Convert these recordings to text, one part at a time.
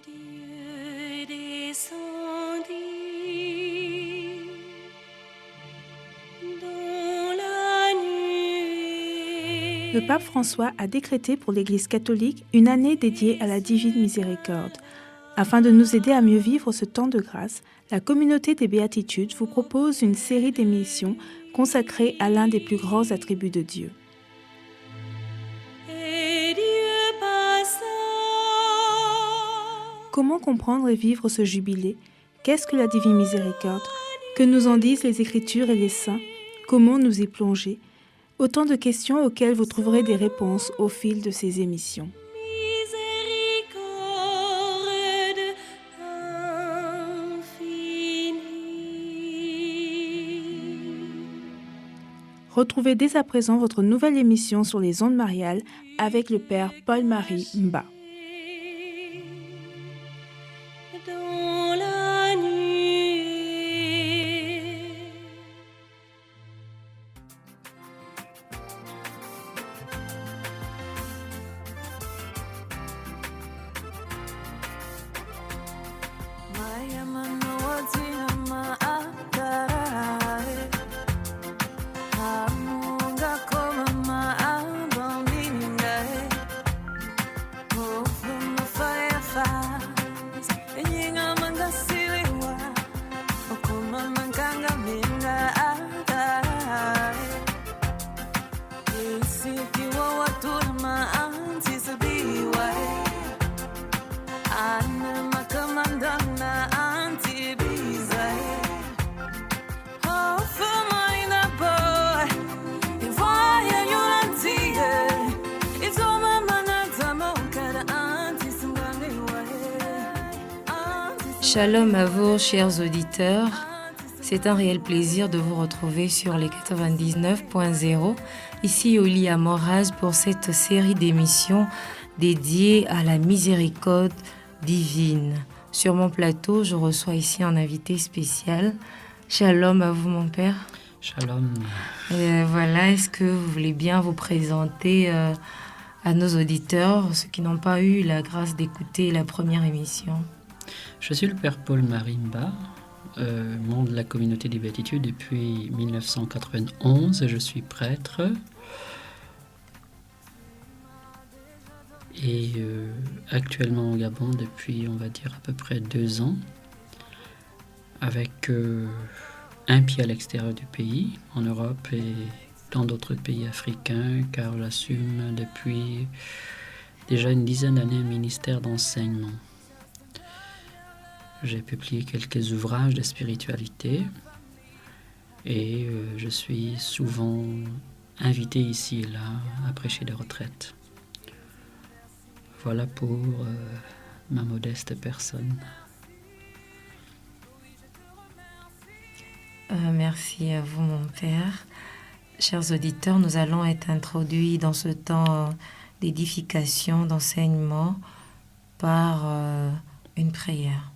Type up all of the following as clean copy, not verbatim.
Dieu descendit dans la nuée. Le pape François a décrété pour l'Église catholique une année dédiée à la divine miséricorde. Afin de nous aider à mieux vivre ce temps de grâce, la communauté des Béatitudes vous propose une série d'émissions consacrées à l'un des plus grands attributs de Dieu. Et Dieu passa. Comment comprendre et vivre ce jubilé? Qu'est-ce que la divine miséricorde? Que nous en disent les Écritures et les saints? Comment nous y plonger? Autant de questions auxquelles vous trouverez des réponses au fil de ces émissions. Miséricorde infinie. Retrouvez dès à présent votre nouvelle émission sur les ondes mariales avec le Père Paul-Marie Mba. Dans la nuée. Maya manowatina maakarae Amunga koma maabandingae Ofu mafayafas Enyinga mangasiliwa Okuma mankanga minga akarae Isikiwa watuna maantisabiwae Ana makamandana antibizae Oh, fumaina boy Ivaya yurantie Izoma manata mokada antisunganiwae Shalom à vous, chers auditeurs. C'est un réel plaisir de vous retrouver sur les 99.0, ici au lit à Moraz pour cette série d'émissions dédiées à la miséricorde divine. Sur mon plateau, je reçois ici un invité spécial. Shalom à vous, mon père. Shalom. Voilà, est-ce que vous voulez bien vous présenter à nos auditeurs, ceux qui n'ont pas eu la grâce d'écouter la première émission? Je suis le père Paul-Marie Mba, membre de la communauté des Béatitudes depuis 1991 et je suis prêtre. Et actuellement au Gabon depuis, on va dire, à peu près 2 ans, avec un pied à l'extérieur du pays, en Europe et dans d'autres pays africains, car j'assume depuis déjà une dizaine d'années un ministère d'enseignement. J'ai publié quelques ouvrages de spiritualité et je suis souvent invité ici et là à prêcher des retraites. Voilà pour ma modeste personne. Merci à vous, mon père. Chers auditeurs, nous allons être introduits dans ce temps d'édification, d'enseignement par une prière.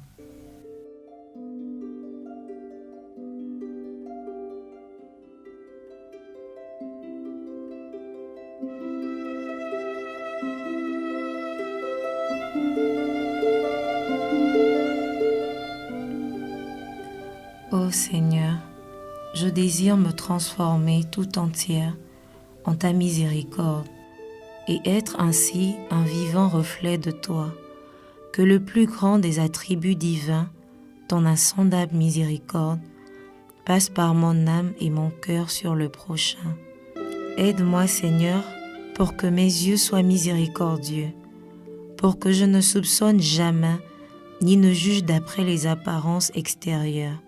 Ô Seigneur, je désire me transformer tout entière en ta miséricorde et être ainsi un vivant reflet de toi. Que le plus grand des attributs divins, ton insondable miséricorde, passe par mon âme et mon cœur sur le prochain. Aide-moi, Seigneur, pour que mes yeux soient miséricordieux, pour que je ne soupçonne jamais ni ne juge d'après les apparences extérieures,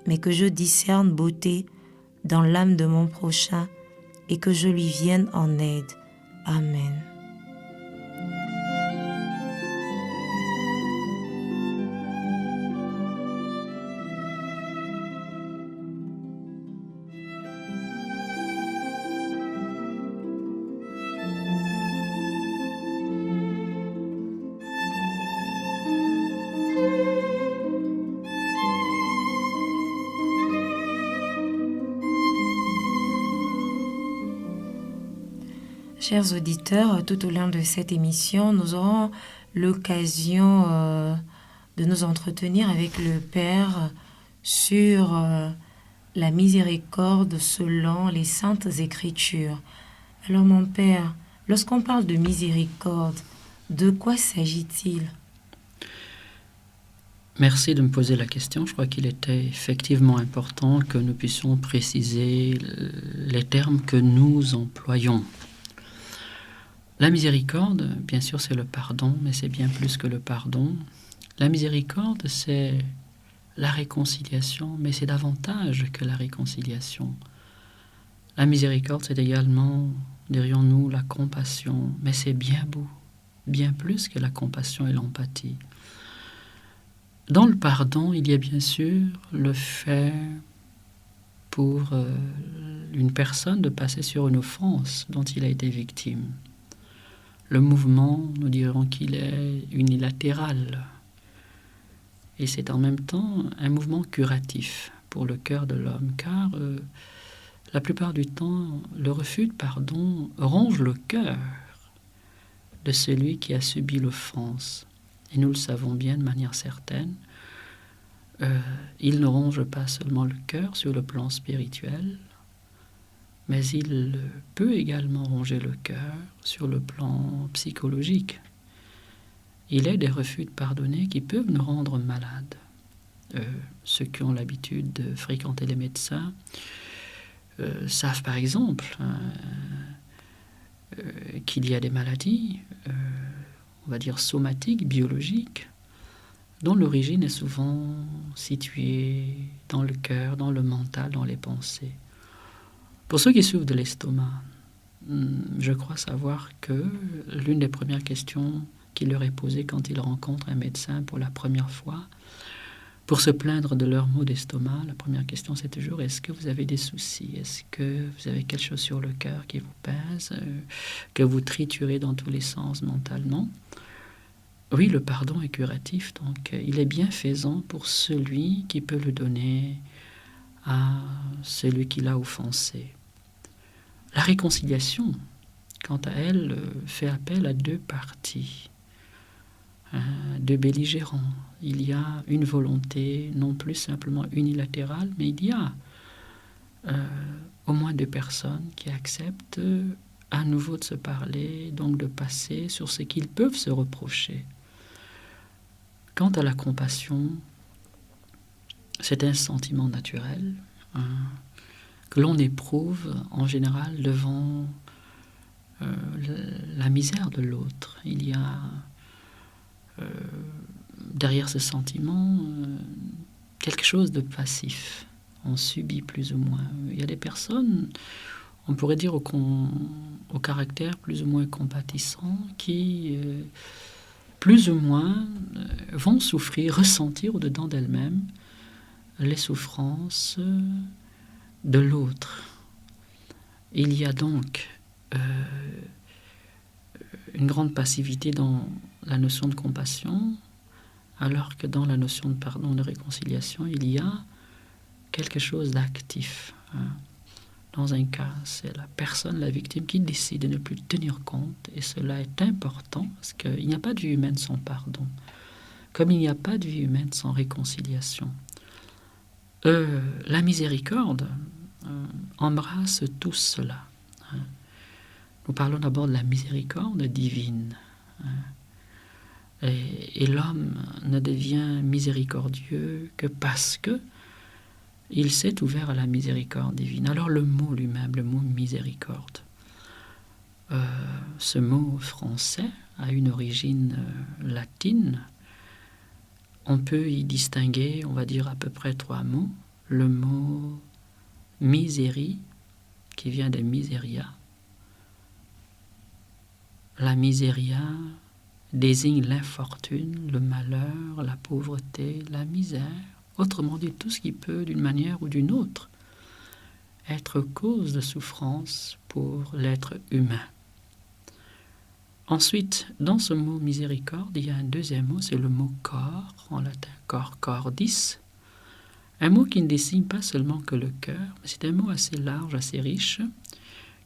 mais que je discerne beauté dans l'âme de mon prochain et que je lui vienne en aide. Amen. Chers auditeurs, tout au long de cette émission, nous aurons l'occasion de nous entretenir avec le Père sur la miséricorde selon les Saintes Écritures. Alors mon Père, lorsqu'on parle de miséricorde, de quoi s'agit-il? Merci de me poser la question. Je crois qu'il était effectivement important que nous puissions préciser les termes que nous employons. La miséricorde, bien sûr, c'est le pardon, mais c'est bien plus que le pardon. La miséricorde, c'est la réconciliation, mais c'est davantage que la réconciliation. La miséricorde, c'est également, dirions-nous, la compassion, mais c'est bien beau, bien plus que la compassion et l'empathie. Dans le pardon, il y a bien sûr le fait pour une personne de passer sur une offense dont il a été victime. Le mouvement, nous dirons qu'il est unilatéral. Et c'est en même temps un mouvement curatif pour le cœur de l'homme, car la plupart du temps, le refus de pardon ronge le cœur de celui qui a subi l'offense. Et nous le savons bien de manière certaine, il ne ronge pas seulement le cœur sur le plan spirituel, mais il peut également ronger le cœur sur le plan psychologique. Il est des refus de pardonner qui peuvent nous rendre malades. Ceux qui ont l'habitude de fréquenter les médecins savent par exemple qu'il y a des maladies, on va dire somatiques, biologiques, dont l'origine est souvent située dans le cœur, dans le mental, dans les pensées. Pour ceux qui souffrent de l'estomac, je crois savoir que l'une des premières questions qui leur est posée quand ils rencontrent un médecin pour la première fois, pour se plaindre de leurs maux d'estomac, la première question c'est toujours: est-ce que vous avez des soucis? Est-ce que vous avez quelque chose sur le cœur qui vous pèse, que vous triturez dans tous les sens mentalement? Oui, le pardon est curatif, donc il est bienfaisant pour celui qui peut le donner à celui qui l'a offensé. La réconciliation, quant à elle, fait appel à deux parties, deux belligérants. Il y a une volonté non plus simplement unilatérale, mais il y a au moins deux personnes qui acceptent à nouveau de se parler, donc de passer sur ce qu'ils peuvent se reprocher. Quant à la compassion, c'est un sentiment naturel que l'on éprouve en général devant la misère de l'autre. Il y a derrière ce sentiment quelque chose de passif. On subit plus ou moins. Il y a des personnes, on pourrait dire au caractère plus ou moins compatissant, qui plus ou moins vont souffrir, ressentir au-dedans d'elles-mêmes les souffrances de l'autre. Il y a donc une grande passivité dans la notion de compassion, alors que dans la notion de pardon, de réconciliation, il y a quelque chose d'actif. Dans un cas, c'est la personne, la victime, qui décide de ne plus tenir compte, et cela est important, parce qu'il n'y a pas de vie humaine sans pardon, comme il n'y a pas de vie humaine sans réconciliation. La miséricorde embrasse tout cela. Nous parlons d'abord de la miséricorde divine. Et l'homme ne devient miséricordieux que parce que il s'est ouvert à la miséricorde divine. Alors le mot lui-même, le mot miséricorde, ce mot français a une origine latine. On peut y distinguer, on va dire à peu près 3 mots. Le mot misérie, qui vient de miseria. La miseria désigne l'infortune, le malheur, la pauvreté, la misère. Autrement dit, tout ce qui peut, d'une manière ou d'une autre, être cause de souffrance pour l'être humain. Ensuite, dans ce mot miséricorde, il y a un deuxième mot, c'est le mot corps, en latin cor, cordis. Un mot qui ne désigne pas seulement que le cœur, mais c'est un mot assez large, assez riche,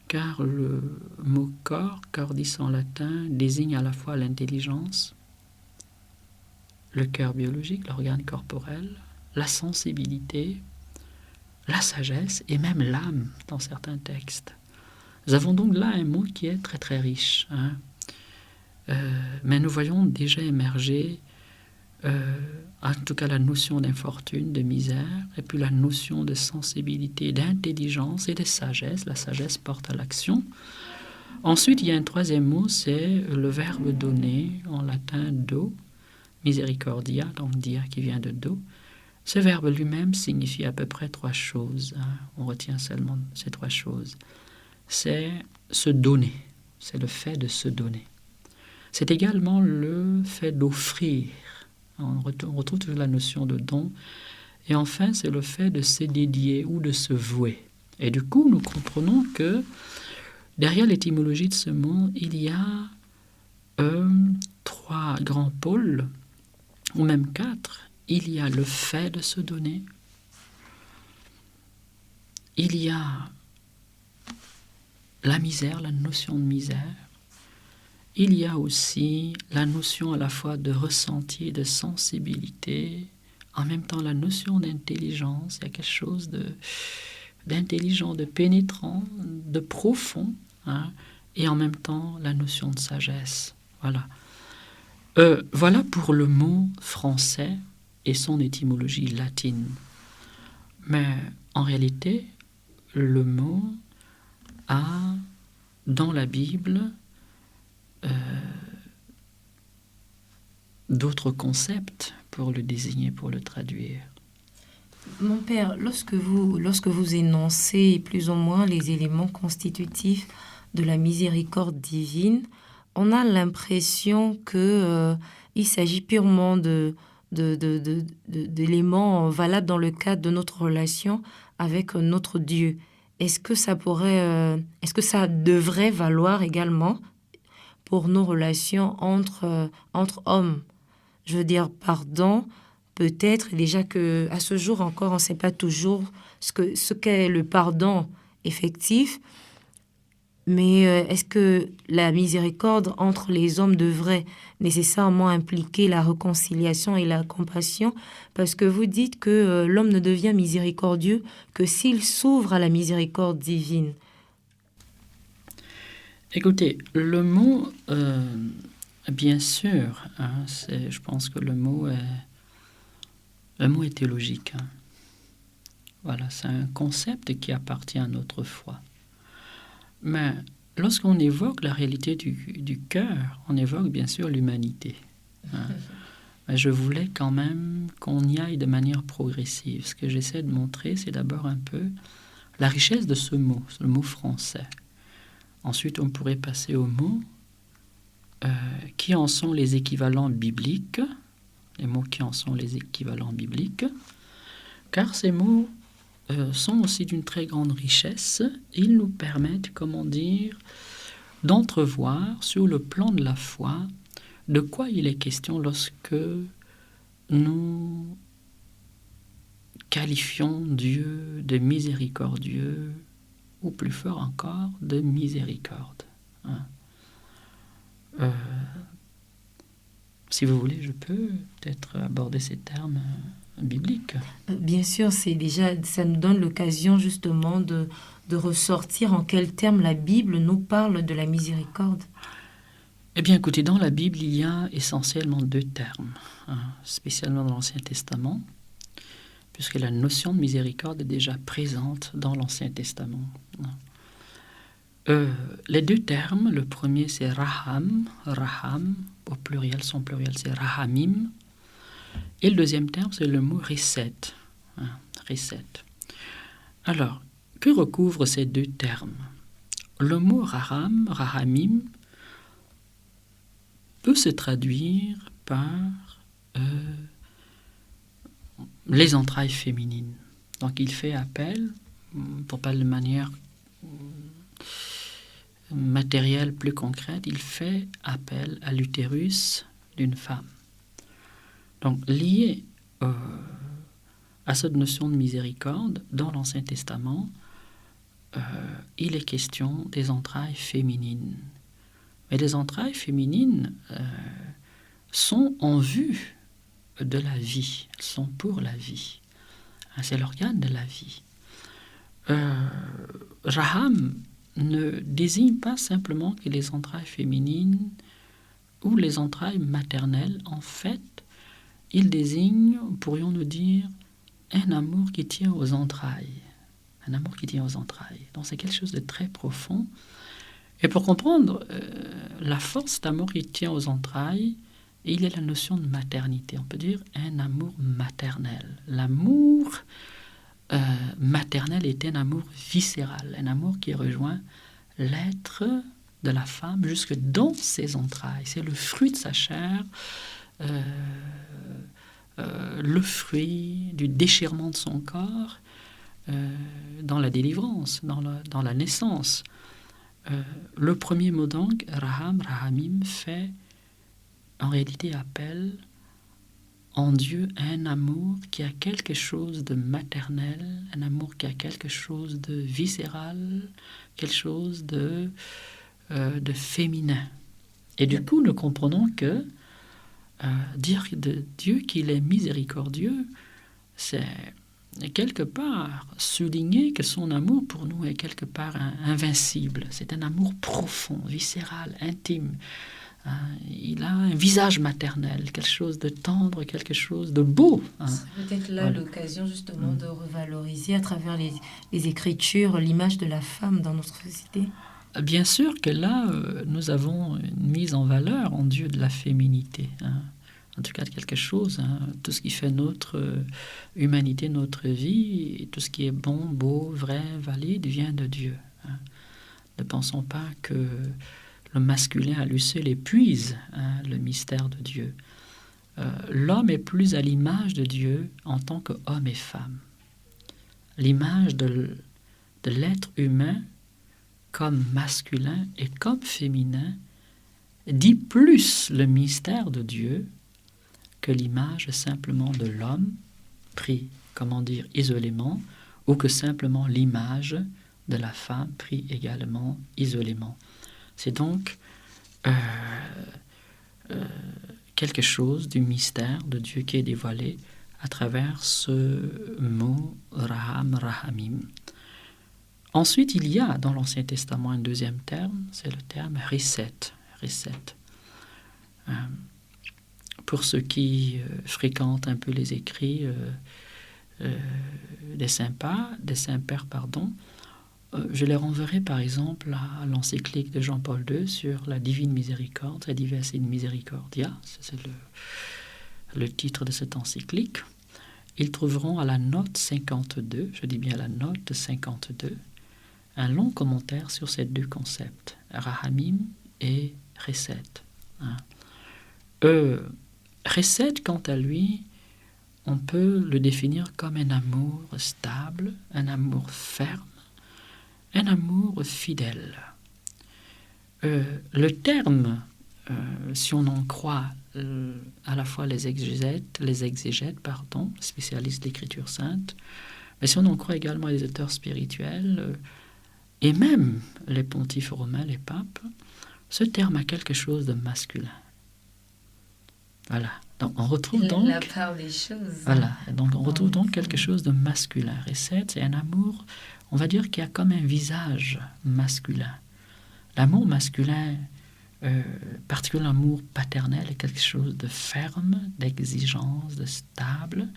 car le mot corps, cordis en latin, désigne à la fois l'intelligence, le cœur biologique, l'organe corporel, la sensibilité, la sagesse et même l'âme dans certains textes. Nous avons donc là un mot qui est très très riche. Mais nous voyons déjà émerger en tout cas la notion d'infortune, de misère, et puis la notion de sensibilité, d'intelligence et de sagesse. La sagesse porte à l'action. Ensuite, il y a un troisième mot, c'est le verbe donner, en latin do, misericordia, donc dia qui vient de do. Ce verbe lui-même signifie à peu près trois choses. On retient seulement ces trois choses. C'est se donner, c'est le fait de se donner. C'est également le fait d'offrir. On retrouve toujours la notion de don. Et enfin, c'est le fait de se dédier ou de se vouer. Et du coup, nous comprenons que derrière l'étymologie de ce mot, il y a trois grands pôles, ou même quatre. Il y a le fait de se donner. Il y a la misère, la notion de misère. Il y a aussi la notion à la fois de ressenti et de sensibilité, en même temps la notion d'intelligence. Il y a quelque chose d'intelligent, de pénétrant, de profond, et en même temps la notion de sagesse. Voilà. Voilà pour le mot français et son étymologie latine. Mais en réalité, le mot a, dans la Bible, d'autres concepts pour le désigner, pour le traduire. Mon père, lorsque vous énoncez plus ou moins les éléments constitutifs de la miséricorde divine, on a l'impression que il s'agit purement d'éléments valables dans le cadre de notre relation avec notre Dieu. Est-ce que ça devrait valoir également pour nos relations entre hommes? Je veux dire, pardon, peut-être déjà que à ce jour encore, on ne sait pas toujours ce qu'est le pardon effectif. Mais est-ce que la miséricorde entre les hommes devrait nécessairement impliquer la réconciliation et la compassion? Parce que vous dites que l'homme ne devient miséricordieux que s'il s'ouvre à la miséricorde divine. Écoutez, le mot, bien sûr, je pense que le mot est théologique. Voilà, c'est un concept qui appartient à notre foi. Mais lorsqu'on évoque la réalité du cœur, on évoque bien sûr l'humanité. Mais je voulais quand même qu'on y aille de manière progressive. Ce que j'essaie de montrer, c'est d'abord un peu la richesse de ce mot français. Ensuite, on pourrait passer aux mots qui en sont les équivalents bibliques, les mots qui en sont les équivalents bibliques, car ces mots sont aussi d'une très grande richesse. Ils nous permettent, comment dire, d'entrevoir sur le plan de la foi de quoi il est question lorsque nous qualifions Dieu de miséricordieux, ou plus fort encore, de miséricorde. Si vous voulez, je peux peut-être aborder ces termes biblique. Bien sûr, ça nous donne l'occasion justement de ressortir en quels termes la Bible nous parle de la miséricorde. Eh bien, écoutez, dans la Bible, il y a essentiellement deux termes, spécialement dans l'Ancien Testament, puisque la notion de miséricorde est déjà présente dans l'Ancien Testament. Les deux termes, le premier c'est raham, au pluriel, son pluriel c'est rahamim, et le deuxième terme, c'est le mot reset. Reset. Alors, que recouvrent ces deux termes? Le mot rahamim, peut se traduire par les entrailles féminines. Donc, il fait appel, pour parler de manière matérielle plus concrète, il fait appel à l'utérus d'une femme. Donc, lié à cette notion de miséricorde, dans l'Ancien Testament, il est question des entrailles féminines. Mais les entrailles féminines sont en vue de la vie, elles sont pour la vie. C'est l'organe de la vie. Raham ne désigne pas simplement que les entrailles féminines ou les entrailles maternelles. En fait, il désigne, pourrions-nous dire, un amour qui tient aux entrailles. Un amour qui tient aux entrailles. Donc c'est quelque chose de très profond. Et pour comprendre la force d'amour qui tient aux entrailles, il y a la notion de maternité. On peut dire un amour maternel. L'amour maternel est un amour viscéral, un amour qui rejoint l'être de la femme jusque dans ses entrailles. C'est le fruit de sa chair, le fruit du déchirement de son corps dans la délivrance, dans la naissance. Le premier mot donc, Raham, Rahamim, fait en réalité appel en Dieu un amour qui a quelque chose de maternel, un amour qui a quelque chose de viscéral, quelque chose de féminin. Et du coup, nous comprenons que dire de Dieu qu'il est miséricordieux, c'est quelque part souligner que son amour pour nous est quelque part invincible. C'est un amour profond, viscéral, intime. Il a un visage maternel, quelque chose de tendre, quelque chose de beau. C'est peut-être là l'occasion justement de revaloriser à travers les écritures l'image de la femme dans notre société. Bien sûr que là, nous avons une mise en valeur en Dieu de la féminité. En tout cas de quelque chose. Tout ce qui fait notre humanité, notre vie, et tout ce qui est bon, beau, vrai, valide, vient de Dieu. Ne pensons pas que le masculin à lui seul épuise le mystère de Dieu. L'homme est plus à l'image de Dieu en tant qu'homme et femme. L'image de l'être humain comme masculin et comme féminin dit plus le mystère de Dieu que l'image simplement de l'homme pris, comment dire, isolément, ou que simplement l'image de la femme pris également isolément. C'est donc quelque chose du mystère de Dieu qui est dévoilé à travers ce mot Raham, Rahamim. Ensuite, il y a dans l'Ancien Testament un deuxième terme, c'est le terme Risset. Pour ceux qui fréquentent un peu les écrits des saints-pères, je les renverrai par exemple à l'encyclique de Jean-Paul II sur la divine miséricorde, la Dives in Misericordia, c'est le titre de cette encyclique. Ils trouveront à la note 52, je dis bien la note 52, un long commentaire sur ces deux concepts, Rahamim et Chesed. Chesed, quant à lui, on peut le définir comme un amour stable, un amour ferme, un amour fidèle. Le terme, si on en croit à la fois les exégètes, spécialistes de l'Écriture sainte, mais si on en croit également les auteurs spirituels, et même les pontifes romains, les papes, ce terme a quelque chose de masculin. Voilà. Donc on retrouve donc la part des choses. Voilà. Donc on retrouve donc quelque chose de masculin. Chesed, c'est un amour, on va dire, qui a comme un visage masculin. L'amour masculin, particulièrement l'amour paternel, est quelque chose de ferme, d'exigence, de stable,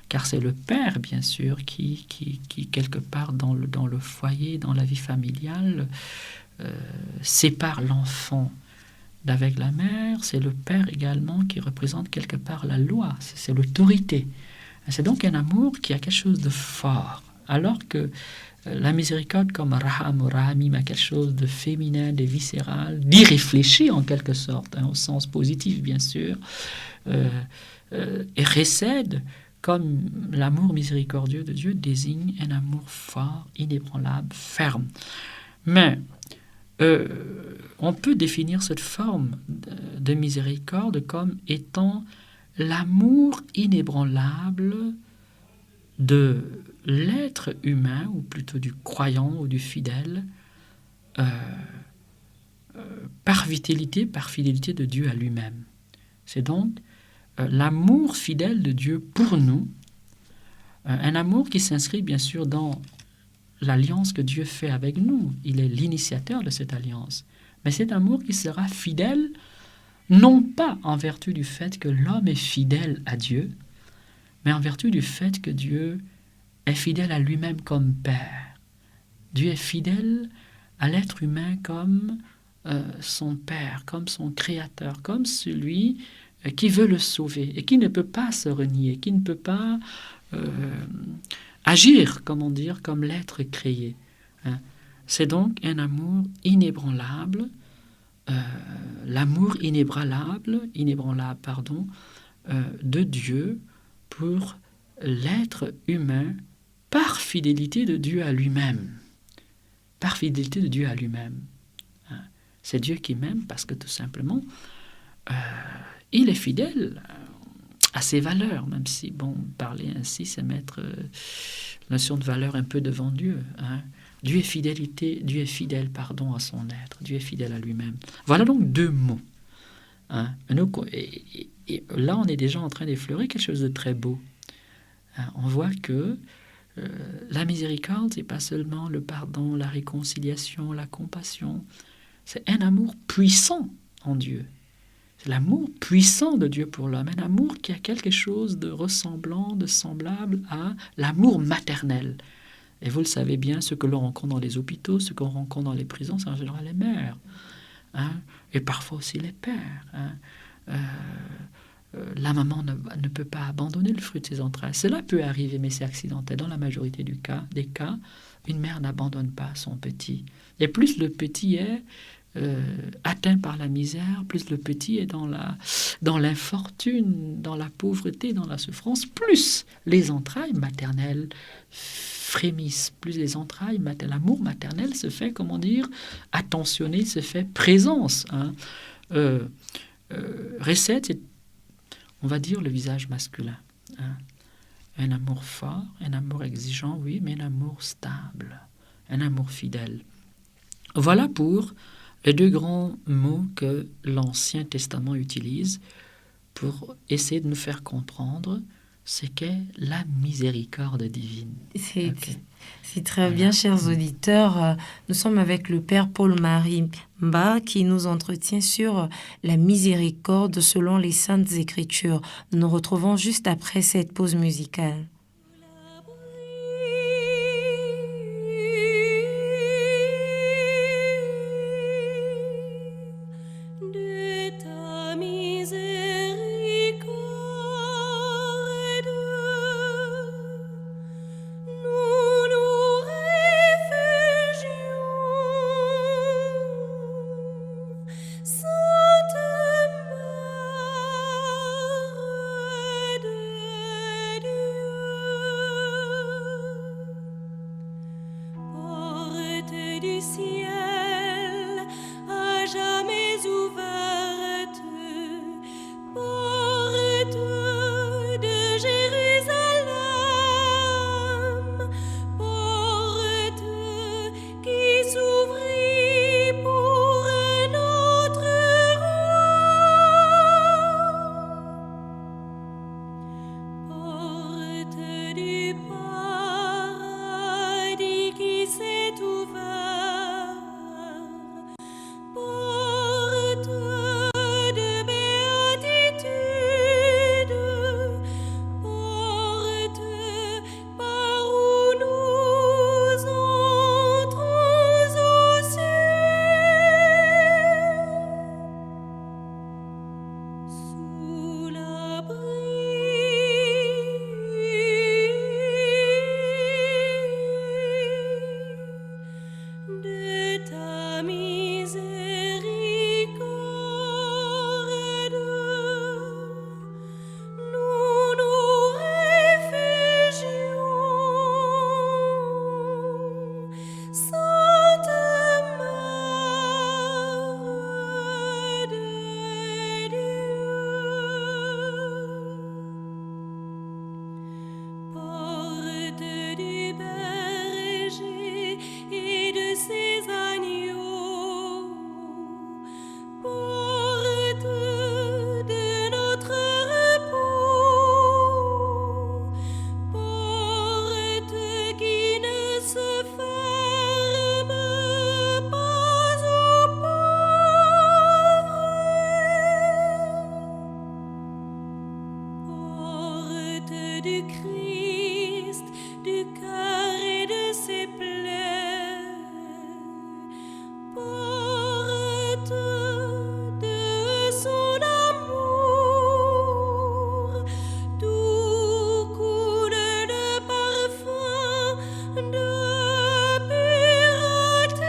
car c'est le père, bien sûr, qui quelque part dans le foyer, dans la vie familiale, sépare l'enfant d'avec la mère. C'est le père également qui représente quelque part la loi, c'est l'autorité. C'est donc un amour qui a quelque chose de fort, alors que la miséricorde comme Raham ou Rahamim a quelque chose de féminin, de viscéral, d'irréfléchi en quelque sorte, au sens positif bien sûr, et Chesed, comme l'amour miséricordieux de Dieu, désigne un amour fort, inébranlable, ferme. Mais on peut définir cette forme de miséricorde comme étant l'amour inébranlable de l'être humain, ou plutôt du croyant ou du fidèle, par vitalité, par fidélité de Dieu à lui-même. C'est donc l'amour fidèle de Dieu pour nous, un amour qui s'inscrit bien sûr dans l'alliance que Dieu fait avec nous. Il est l'initiateur de cette alliance. Mais cet amour qui sera fidèle, non pas en vertu du fait que l'homme est fidèle à Dieu, mais en vertu du fait que Dieu est fidèle à lui-même comme Père. Dieu est fidèle à l'être humain comme son Père, comme son Créateur, comme celui qui veut le sauver et qui ne peut pas se renier, qui ne peut pas agir, comment dire, comme l'être créé. Hein. C'est donc un amour inébranlable, l'amour inébranlable, de Dieu pour l'être humain par fidélité de Dieu à lui-même. Par fidélité de Dieu à lui-même. Hein. C'est Dieu qui m'aime parce que tout simplement, il est fidèle à ses valeurs, même si, bon, parler ainsi, c'est mettre la notion de valeur un peu devant Dieu. Hein. Dieu est fidèle, à son être. Dieu est fidèle à lui-même. Voilà donc deux mots. Hein. Et là, on est déjà en train d'effleurer quelque chose de très beau. Hein. On voit que la miséricorde, c'est pas seulement le pardon, la réconciliation, la compassion. C'est un amour puissant en Dieu. C'est l'amour puissant de Dieu pour l'homme, un amour qui a quelque chose de ressemblant, de semblable à l'amour maternel. Et vous le savez bien, ce que l'on rencontre dans les hôpitaux, ce qu'on rencontre dans les prisons, c'est en général les mères. Hein, et parfois aussi les pères. Hein. La maman ne peut pas abandonner le fruit de ses entrailles. Cela peut arriver, mais c'est accidentel. Dans la majorité des cas, une mère n'abandonne pas son petit. Et plus le petit est atteint par la misère, plus le petit est dans l'infortune, dans la pauvreté, dans la souffrance, plus les entrailles maternelles frémissent, plus les entrailles maternelles, l'amour maternel se fait, comment dire, attentionné, se fait présence. Hein. Recette, c'est, on va dire, le visage masculin. Hein. Un amour fort, un amour exigeant, oui, mais un amour stable, un amour fidèle. Voilà pour les deux grands mots que l'Ancien Testament utilise pour essayer de nous faire comprendre ce qu'est la miséricorde divine. C'est très bien, chers auditeurs. Nous sommes avec le Père Paul-Marie Mba qui nous entretient sur la miséricorde selon les Saintes Écritures. Nous nous retrouvons juste après cette pause musicale. De ta miséricorde, nous nous réfugions. Sainte Mère de Dieu. du Christ, du cœur et de ses plaies. Porte de son amour, tout coule de parfum, de pureté.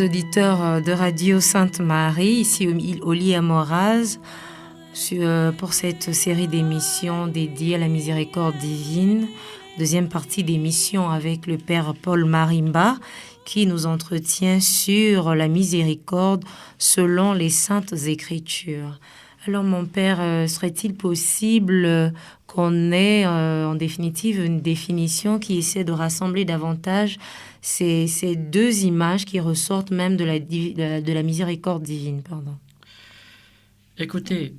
Auditeurs de Radio Sainte-Marie, ici au lit à Moraz, pour cette série d'émissions dédiées à la miséricorde divine. Deuxième partie d'émission avec le Père Paul Marimba qui nous entretient sur la miséricorde selon les Saintes Écritures. Alors mon Père, serait-il possible qu'on ait en définitive une définition qui essaie de rassembler davantage ces deux images qui ressortent même de la miséricorde divine, pardon. Écoutez,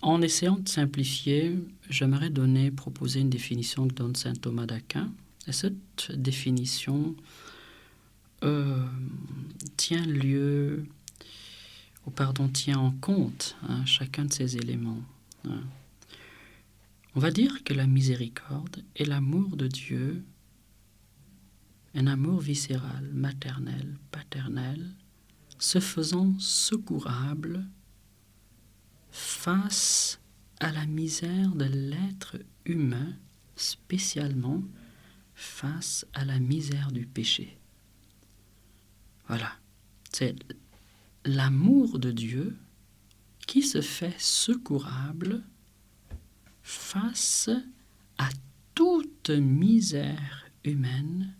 en essayant de simplifier, j'aimerais proposer une définition que donne saint Thomas d'Aquin. Et cette définition tient en compte chacun de ces éléments. On va dire que la miséricorde est l'amour de Dieu, un amour viscéral, maternel, paternel, se faisant secourable face à la misère de l'être humain, spécialement face à la misère du péché. Voilà, c'est l'amour de Dieu qui se fait secourable face à toute misère humaine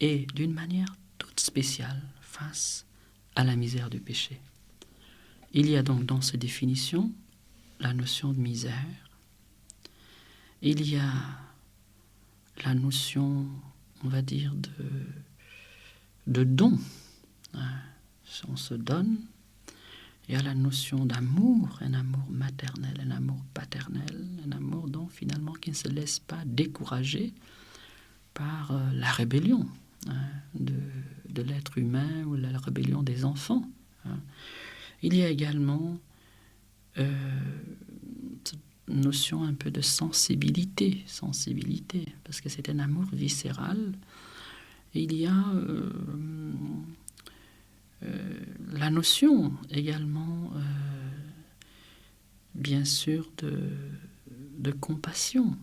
et d'une manière toute spéciale face à la misère du péché. Il y a donc dans cette définition la notion de misère, il y a la notion, on va dire, de don. On se donne. Il y a la notion d'amour, un amour maternel, un amour paternel, un amour donc finalement qui ne se laisse pas décourager par la rébellion de l'être humain ou la rébellion des enfants. Il y a également cette notion un peu de sensibilité, parce que c'est un amour viscéral. Il y a la notion également, bien sûr, de compassion.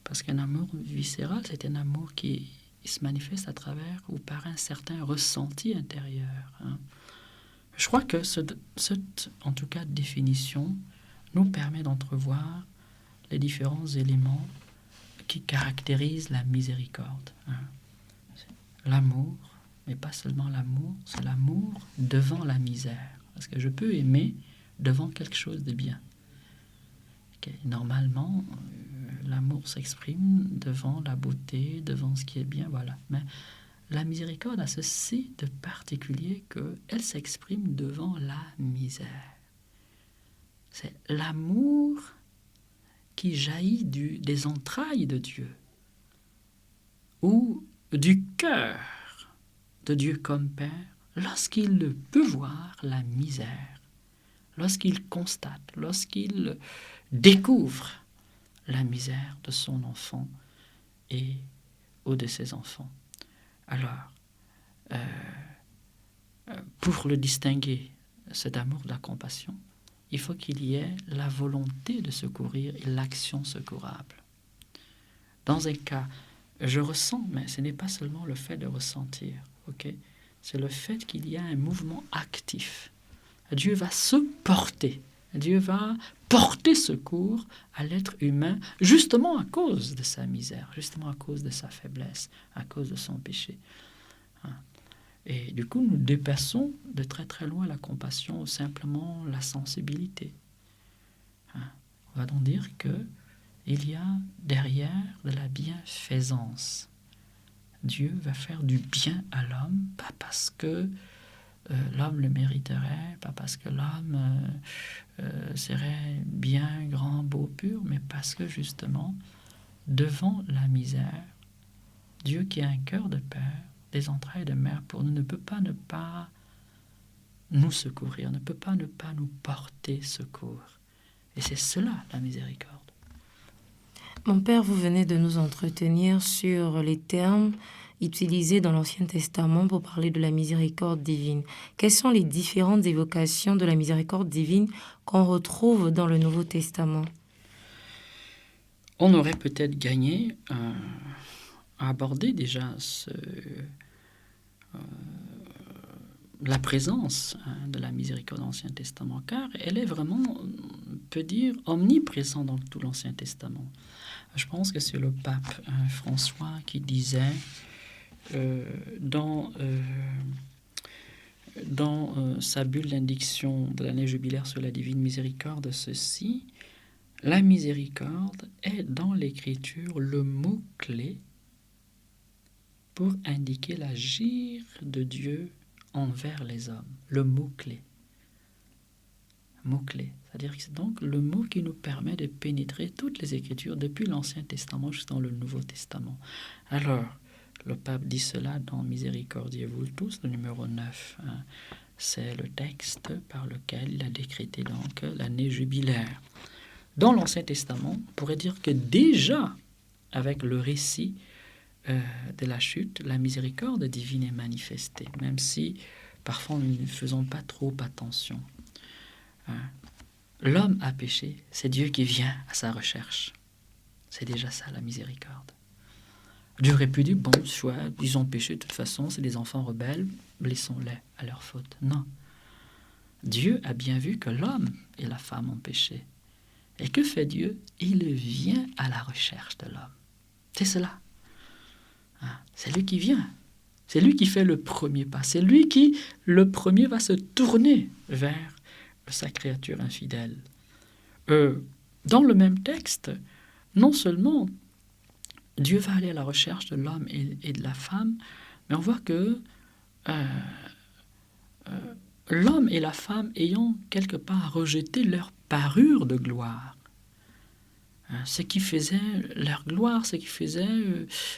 Parce qu'un amour viscéral, c'est un amour qui se manifeste à travers ou par un certain ressenti intérieur. Je crois que cette, en tout cas, définition nous permet d'entrevoir les différents éléments qui caractérisent la miséricorde. L'amour, mais pas seulement l'amour, c'est l'amour devant la misère. Parce que je peux aimer devant quelque chose de bien. Normalement, l'amour s'exprime devant la beauté, devant ce qui est bien, voilà. Mais la miséricorde a ceci de particulier qu'elle s'exprime devant la misère. C'est l'amour qui jaillit des entrailles de Dieu ou du cœur de Dieu comme Père lorsqu'il peut voir la misère, lorsqu'il constate, lorsqu'il découvre la misère de son enfant ou de ses enfants. Alors, pour le distinguer, cet amour de la compassion, il faut qu'il y ait la volonté de secourir et l'action secourable. Dans un cas, je ressens, mais ce n'est pas seulement le fait de ressentir, ok? C'est le fait qu'il y a un mouvement actif. Dieu va se porter. Dieu va porter secours à l'être humain justement à cause de sa misère, justement à cause de sa faiblesse, à cause de son péché. Et du coup, nous dépassons de très très loin la compassion ou simplement la sensibilité. On va donc dire que il y a derrière de la bienfaisance. Dieu va faire du bien à l'homme, pas parce que l'homme le mériterait, pas parce que l'homme serait bien, grand, beau, pur, mais parce que justement, devant la misère, Dieu qui a un cœur de père, des entrailles de mère pour nous, ne peut pas ne pas nous secourir, ne peut pas ne pas nous porter secours. Et c'est cela la miséricorde. Mon père, vous venez de nous entretenir sur les termes utilisés dans l'Ancien Testament pour parler de la miséricorde divine. Quelles sont les différentes évocations de la miséricorde divine qu'on retrouve dans le Nouveau Testament? On aurait peut-être gagné à aborder déjà la présence de la miséricorde dans l'Ancien Testament, car elle est vraiment, on peut dire, omniprésente dans tout l'Ancien Testament. Je pense que c'est le pape François qui disait dans sa bulle d'indiction de l'année jubilaire sur la divine miséricorde ceci: la miséricorde est dans l'Écriture le mot-clé pour indiquer l'agir de Dieu envers les hommes. Le mot-clé. Mot-clé. C'est-à-dire que c'est donc le mot qui nous permet de pénétrer toutes les Écritures depuis l'Ancien Testament jusqu'à le Nouveau Testament. Alors, le pape dit cela dans Misericordiae Vultus, le numéro 9. C'est le texte par lequel il a décrété donc l'année jubilaire. Dans l'Ancien Testament, on pourrait dire que déjà, avec le récit de la chute, la miséricorde divine est manifestée, même si parfois nous ne faisons pas trop attention. L'homme a péché, c'est Dieu qui vient à sa recherche. C'est déjà ça, la miséricorde. Dieu aurait pu dire, bon, soit, ils ont péché, de toute façon, c'est des enfants rebelles, laissons-les à leur faute. Non. Dieu a bien vu que l'homme et la femme ont péché. Et que fait Dieu? Il vient à la recherche de l'homme. C'est cela. C'est lui qui vient. C'est lui qui fait le premier pas. C'est lui qui, le premier, va se tourner vers sa créature infidèle. Dans le même texte, non seulement Dieu va aller à la recherche de l'homme et de la femme, mais on voit que l'homme et la femme ayant quelque part rejeté leur parure de gloire, ce qui faisait leur gloire, ce qui faisait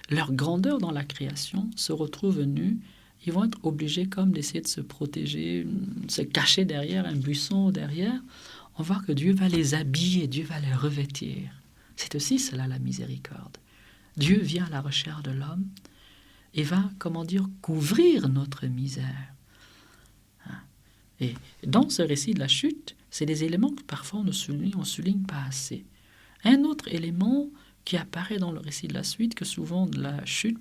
leur grandeur dans la création, se retrouvent nus. Ils vont être obligés comme d'essayer de se protéger, se cacher derrière un buisson, derrière. On voit que Dieu va les habiller, Dieu va les revêtir. C'est aussi cela la miséricorde. Dieu vient à la recherche de l'homme et va, couvrir notre misère. Et dans ce récit de la chute, c'est des éléments que parfois on ne souligne pas assez. Un autre élément qui apparaît dans le récit de la suite, que souvent de la chute,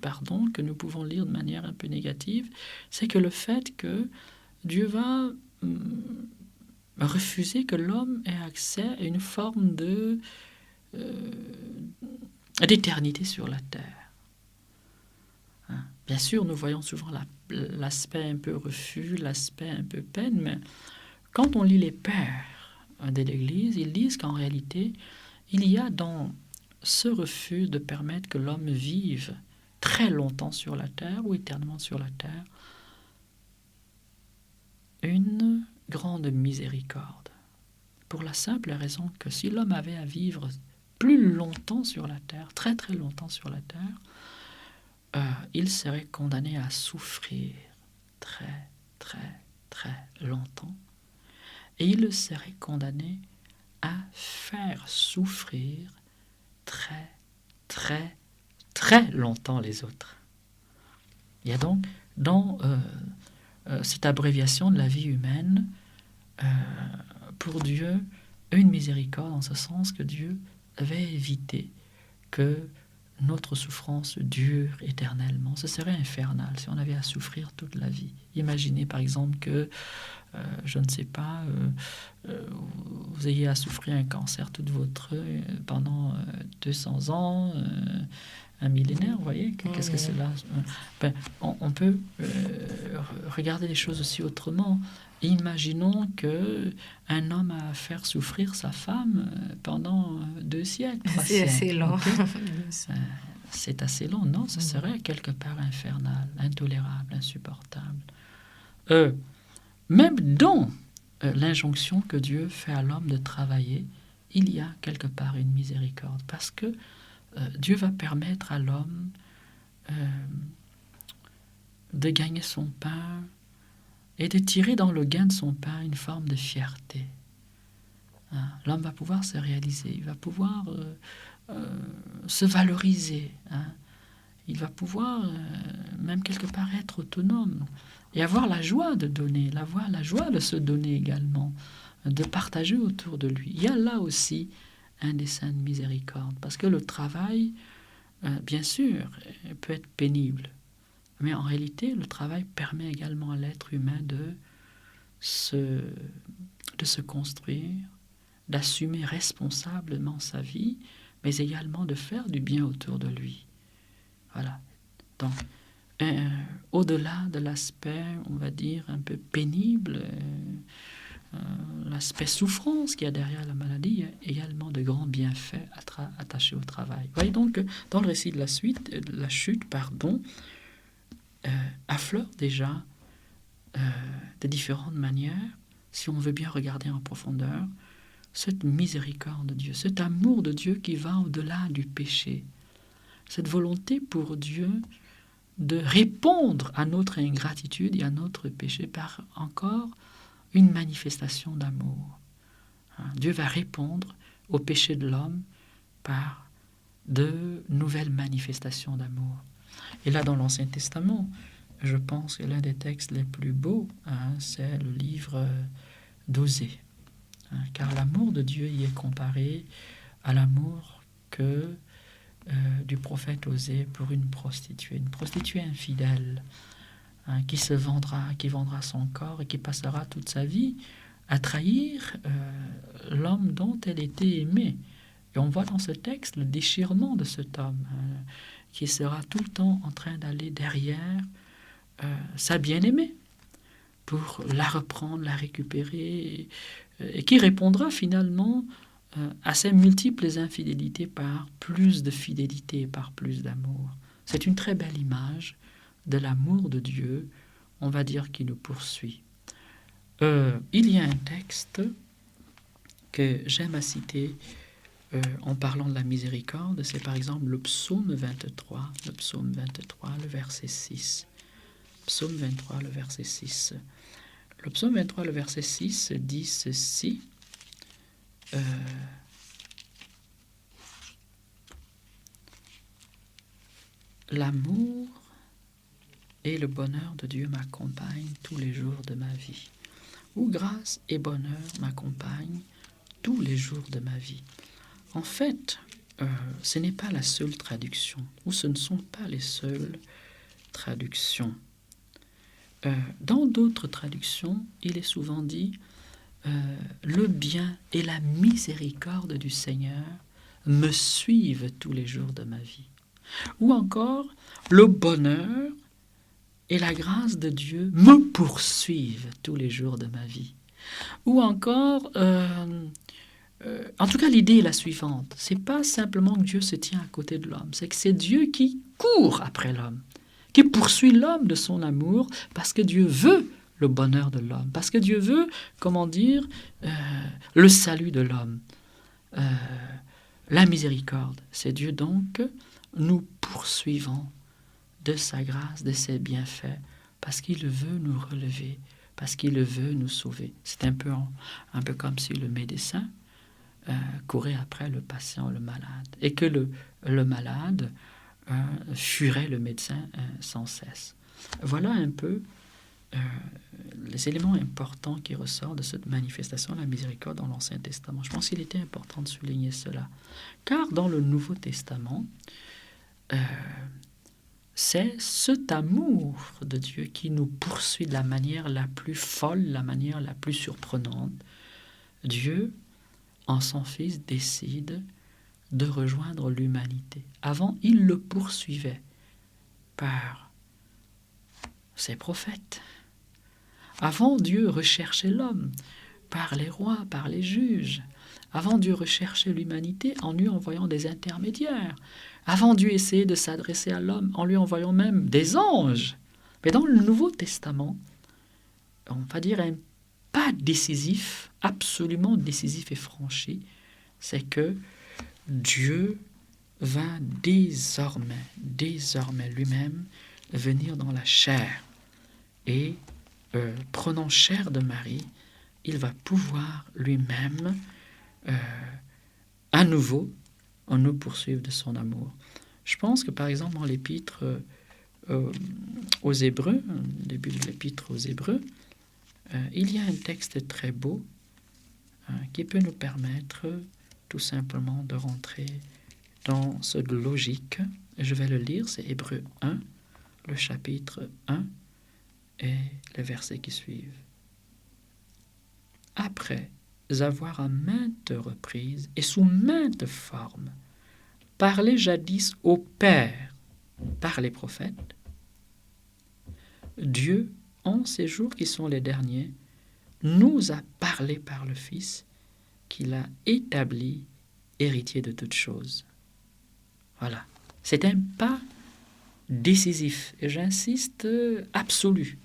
que nous pouvons lire de manière un peu négative, c'est que le fait que Dieu va refuser que l'homme ait accès à une forme d'éternité sur la terre. Bien sûr, nous voyons souvent l'aspect un peu refus, l'aspect un peu peine, mais quand on lit les pères de l'Église, ils disent qu'en réalité, il y a dans ce refus de permettre que l'homme vive très longtemps sur la terre ou éternellement sur la terre, une grande miséricorde. Pour la simple raison que si l'homme avait à vivre plus longtemps sur la terre, très très longtemps sur la terre, il serait condamné à souffrir très très très longtemps. Et il serait condamné à faire souffrir très, très, très longtemps les autres. Il y a donc dans cette abréviation de la vie humaine, pour Dieu, une miséricorde en ce sens que Dieu avait évité que notre souffrance dure éternellement. Ce serait infernal si on avait à souffrir toute la vie. Imaginez par exemple que, je ne sais pas, vous ayez à souffrir un cancer toute votre pendant 200 ans, un millénaire, vous voyez, qu'est-ce que cela... On peut regarder les choses aussi autrement. Imaginons qu'un homme a à faire souffrir sa femme pendant 2 siècles, 3 C'est siècles. assez long. Okay. C'est assez long, non? Ce serait quelque part infernal, intolérable, insupportable. Même dans l'injonction que Dieu fait à l'homme de travailler, il y a quelque part une miséricorde, parce que Dieu va permettre à l'homme de gagner son pain et de tirer dans le gain de son pain une forme de fierté. Hein? L'homme va pouvoir se réaliser, il va pouvoir se valoriser, hein? Il va pouvoir même quelque part être autonome et avoir la joie de donner, la joie de se donner également, de partager autour de lui. Il y a là aussi un dessein de miséricorde, parce que le travail, bien sûr, peut être pénible, mais en réalité, le travail permet également à l'être humain de se construire, d'assumer responsablement sa vie, mais également de faire du bien autour de lui. Voilà. Donc, au-delà de l'aspect, on va dire, un peu pénible, l'aspect souffrance qu'il y a derrière la maladie, il y a également de grands bienfaits attachés au travail. Vous voyez donc, dans le récit de la chute, affleure déjà de différentes manières, si on veut bien regarder en profondeur, cette miséricorde de Dieu, cet amour de Dieu qui va au-delà du péché, cette volonté pour Dieu de répondre à notre ingratitude et à notre péché par encore une manifestation d'amour. Dieu va répondre au péché de l'homme par de nouvelles manifestations d'amour. Et là, dans l'Ancien Testament, je pense que l'un des textes les plus beaux, c'est le livre d'Osée. Car l'amour de Dieu y est comparé à l'amour du prophète Osée pour une prostituée infidèle, qui vendra son corps et qui passera toute sa vie à trahir l'homme dont elle était aimée. Et on voit dans ce texte le déchirement de cet homme, qui sera tout le temps en train d'aller derrière sa bien-aimée pour la reprendre, la récupérer, et qui répondra finalement à ses multiples infidélités par plus de fidélité, par plus d'amour. C'est une très belle image de l'amour de Dieu, on va dire, qui nous poursuit. Il y a un texte que j'aime à citer en parlant de la miséricorde, c'est par exemple le psaume 23, le verset 6. Psaume 23, le verset 6. Le psaume 23, le verset 6 dit ceci. L'amour et le bonheur de Dieu m'accompagnent tous les jours de ma vie. Ou grâce et bonheur m'accompagnent tous les jours de ma vie. En fait, ce n'est pas la seule traduction, ou ce ne sont pas les seules traductions. Dans d'autres traductions, il est souvent dit le bien et la miséricorde du Seigneur me suivent tous les jours de ma vie. Ou encore, le bonheur et la grâce de Dieu me poursuivent tous les jours de ma vie. Ou encore, en tout cas, l'idée est la suivante. C'est pas simplement que Dieu se tient à côté de l'homme, c'est que c'est Dieu qui court après l'homme, qui poursuit l'homme de son amour, parce que Dieu veut le bonheur de l'homme, parce que Dieu veut, le salut de l'homme. La miséricorde, c'est Dieu donc nous poursuivant de sa grâce, de ses bienfaits, parce qu'il veut nous relever, parce qu'il veut nous sauver. C'est un peu comme si le médecin courait après le patient, le malade, et que le malade fuirait le médecin sans cesse. Voilà un peu les éléments importants qui ressortent de cette manifestation de la miséricorde dans l'Ancien Testament. Je pense qu'il était important de souligner cela, car dans le Nouveau Testament, c'est cet amour de Dieu qui nous poursuit de la manière la plus folle, la manière la plus surprenante. Dieu, en son Fils, décide de rejoindre l'humanité. Avant, il le poursuivait par ses prophètes. Avant, Dieu recherchait l'homme par les rois, par les juges. Avant, Dieu recherchait l'humanité en lui envoyant des intermédiaires. Avant, Dieu essayait de s'adresser à l'homme en lui envoyant même des anges. Mais dans le Nouveau Testament, on va dire un pas décisif, absolument décisif et franchi, c'est que Dieu va désormais lui-même venir dans la chair. Et prenant chair de Marie, il va pouvoir lui-même à nouveau nous poursuivre de son amour. Je pense que par exemple dans l'épître aux Hébreux, début de l'épître aux Hébreux, il y a un texte très beau qui peut nous permettre tout simplement de rentrer dans cette logique. Je vais le lire, c'est Hébreux 1, le chapitre 1 et les versets qui suivent. Après avoir à maintes reprises et sous maintes formes parlé jadis au Père par les prophètes, Dieu, en ces jours qui sont les derniers, nous a parlé par le Fils qu'il a établi héritier de toutes choses. Voilà. C'est un pas décisif, et j'insiste, absolu.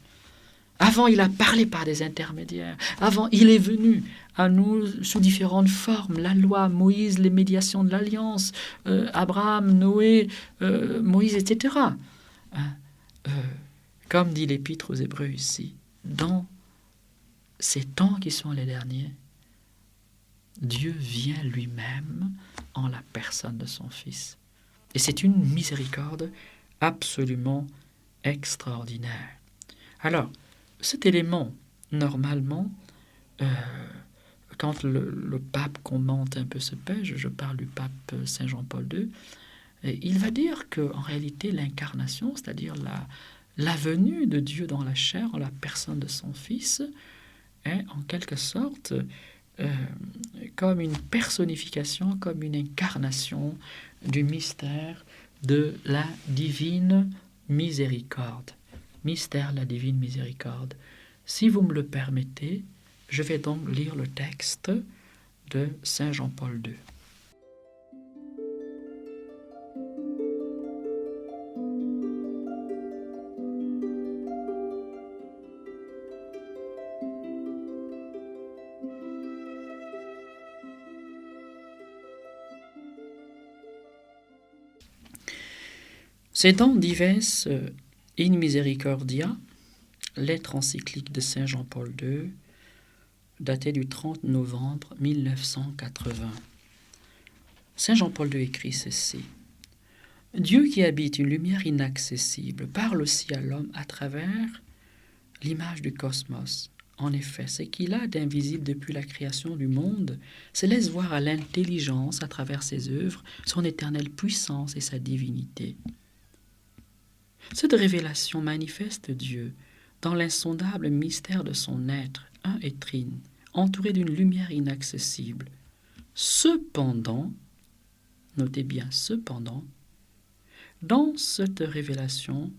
Avant, il a parlé par des intermédiaires. Avant, il est venu à nous sous différentes formes. La loi, Moïse, les médiations de l'Alliance, Abraham, Noé, Moïse, etc. Comme dit l'Épître aux Hébreux ici, dans ces temps qui sont les derniers, Dieu vient lui-même en la personne de son Fils. Et c'est une miséricorde absolument extraordinaire. Alors, cet élément, normalement, quand le pape commente un peu ce page, je parle du pape Saint Jean-Paul II, il va dire qu'en réalité, l'incarnation, c'est-à-dire la venue de Dieu dans la chair, en la personne de son Fils, est en quelque sorte comme une personnification, comme une incarnation du mystère de la divine miséricorde. Mystère de la divine miséricorde. Si vous me le permettez, je vais donc lire le texte de Saint Jean-Paul II. C'est dans diverses In Misericordia, lettre encyclique de Saint Jean-Paul II, datée du 30 novembre 1980. Saint Jean-Paul II écrit ceci. « Dieu qui habite une lumière inaccessible parle aussi à l'homme à travers l'image du cosmos. En effet, ce qu'il a d'invisible depuis la création du monde se laisse voir à l'intelligence à travers ses œuvres, son éternelle puissance et sa divinité. Cette révélation manifeste Dieu dans l'insondable mystère de son être, un et trine, entouré d'une lumière inaccessible. Cependant, notez bien, cependant, dans cette révélation,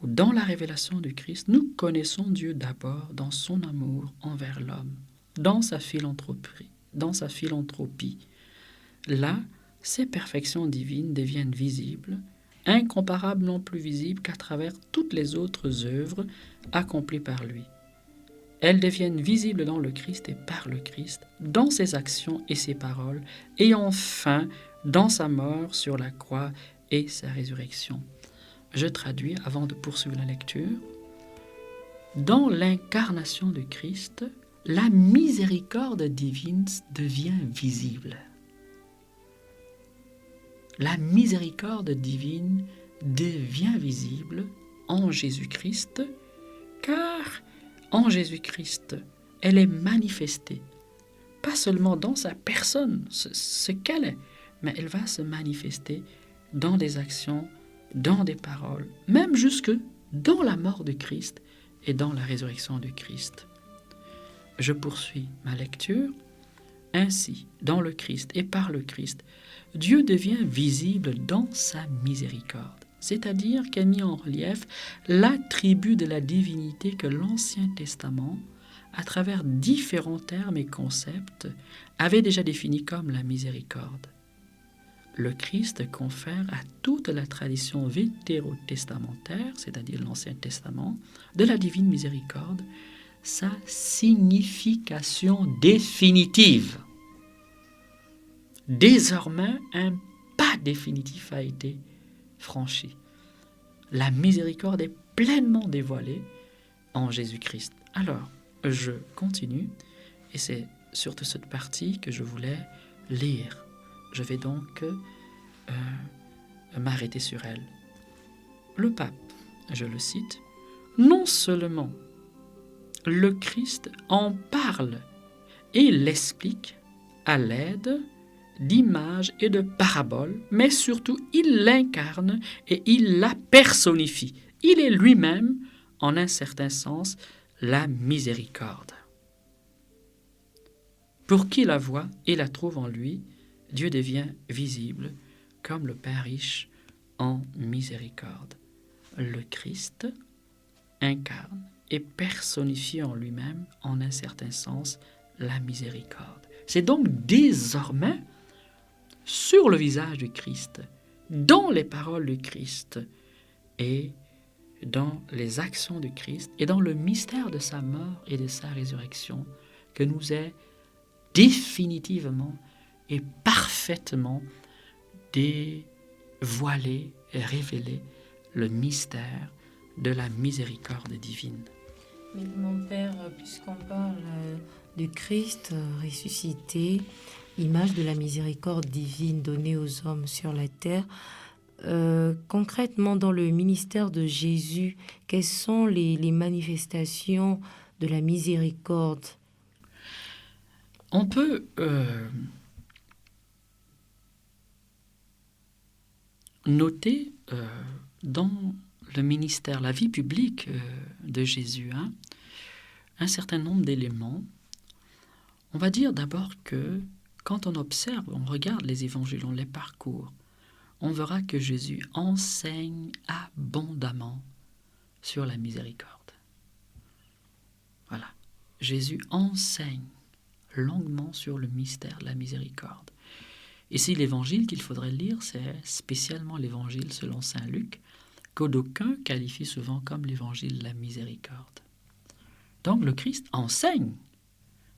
ou dans la révélation du Christ, nous connaissons Dieu d'abord dans son amour envers l'homme, dans sa philanthropie. Là, ses perfections divines deviennent visibles, incomparables non plus visibles qu'à travers toutes les autres œuvres accomplies par lui. Elles deviennent visibles dans le Christ et par le Christ, dans ses actions et ses paroles, et enfin dans sa mort sur la croix et sa résurrection. Je traduis avant de poursuivre la lecture. Dans l'incarnation de Christ, la miséricorde divine devient visible. La miséricorde divine devient visible en Jésus-Christ, car en Jésus-Christ, elle est manifestée, pas seulement dans sa personne, ce qu'elle est, mais elle va se manifester dans des actions, dans des paroles, même jusque dans la mort de Christ et dans la résurrection de Christ. Je poursuis ma lecture. Ainsi, dans le Christ et par le Christ, Dieu devient visible dans sa miséricorde, c'est-à-dire qu'elle met en relief l'attribut de la divinité que l'Ancien Testament, à travers différents termes et concepts, avait déjà défini comme la miséricorde. Le Christ confère à toute la tradition vétérotestamentaire, c'est-à-dire l'Ancien Testament, de la divine miséricorde, sa signification définitive. Désormais, un pas définitif a été franchi. La miséricorde est pleinement dévoilée en Jésus-Christ. Alors, je continue, et c'est surtout cette partie que je voulais lire. Je vais donc m'arrêter sur elle. Le pape, je le cite, non seulement le Christ en parle et l'explique à l'aide d'images et de paraboles, mais surtout il l'incarne et il la personnifie. Il est lui-même, en un certain sens, la miséricorde. Pour qui la voit et la trouve en lui, Dieu devient visible comme le Père riche en miséricorde. Le Christ incarne et personnifie en lui-même, en un certain sens, la miséricorde. C'est donc désormais sur le visage du Christ, dans les paroles du Christ et dans les actions du Christ et dans le mystère de sa mort et de sa résurrection que nous est définitivement et parfaitement dévoilé et révélé le mystère de la miséricorde divine. Mais mon Père, puisqu'on parle du Christ ressuscité, image de la miséricorde divine donnée aux hommes sur la terre, concrètement dans le ministère de Jésus, quelles sont les manifestations de la miséricorde? On peut noter dans le ministère, la vie publique de Jésus, un certain nombre d'éléments. On va dire d'abord que quand on observe, on regarde les évangiles, on les parcourt, on verra que Jésus enseigne abondamment sur la miséricorde. Voilà, Jésus enseigne longuement sur le mystère de la miséricorde. Ici, l'évangile qu'il faudrait lire, c'est spécialement l'évangile selon saint Luc, que d'aucuns qualifient souvent comme l'évangile de la miséricorde. Donc le Christ enseigne,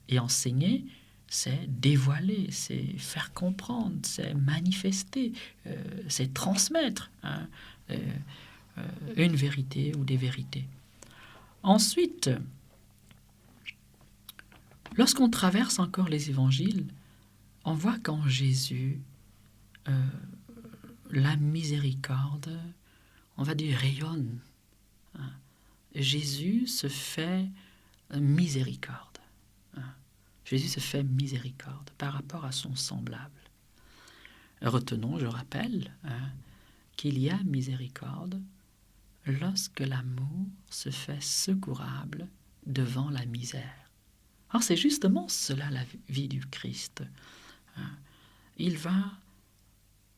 et enseigner, c'est dévoiler, c'est faire comprendre, c'est manifester, c'est transmettre une vérité ou des vérités. Ensuite, lorsqu'on traverse encore les évangiles, on voit qu'en Jésus, la miséricorde, on va dire, rayonne. Jésus se fait miséricorde. Jésus se fait miséricorde par rapport à son semblable. Retenons, je rappelle, qu'il y a miséricorde lorsque l'amour se fait secourable devant la misère. Alors c'est justement cela la vie du Christ. Il va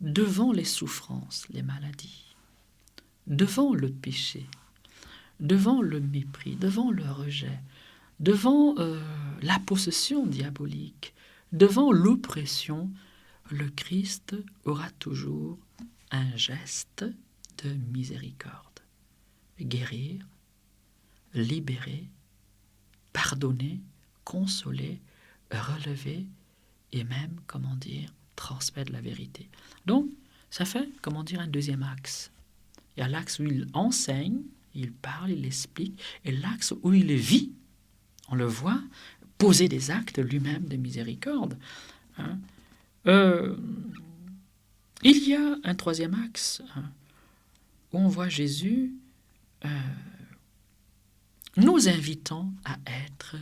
devant les souffrances, les maladies, devant le péché, devant le mépris, devant le rejet, devant la possession diabolique, devant l'oppression, le Christ aura toujours un geste de miséricorde. Guérir, libérer, pardonner, consoler, relever et même, transmettre la vérité. Donc, ça fait, un deuxième axe. Il y a l'axe où il enseigne, il parle, il explique, et l'axe où il vit, on le voit, poser des actes lui-même de miséricorde. Il y a un troisième axe où on voit Jésus nous invitant à être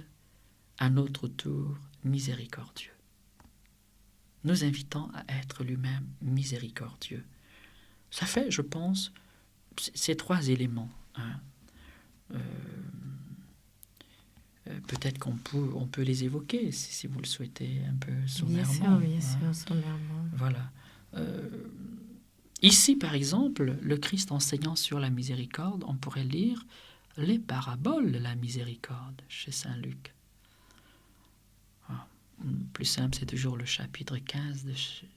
à notre tour miséricordieux. Nous invitant à être lui-même miséricordieux. Ça fait, je pense, ces trois éléments. peut-être on peut les évoquer si vous le souhaitez un peu sommairement. Bien sûr, sommairement. Voilà. Ici, par exemple, le Christ enseignant sur la miséricorde, on pourrait lire les paraboles de la miséricorde chez Saint Luc. Plus simple, c'est toujours le chapitre 15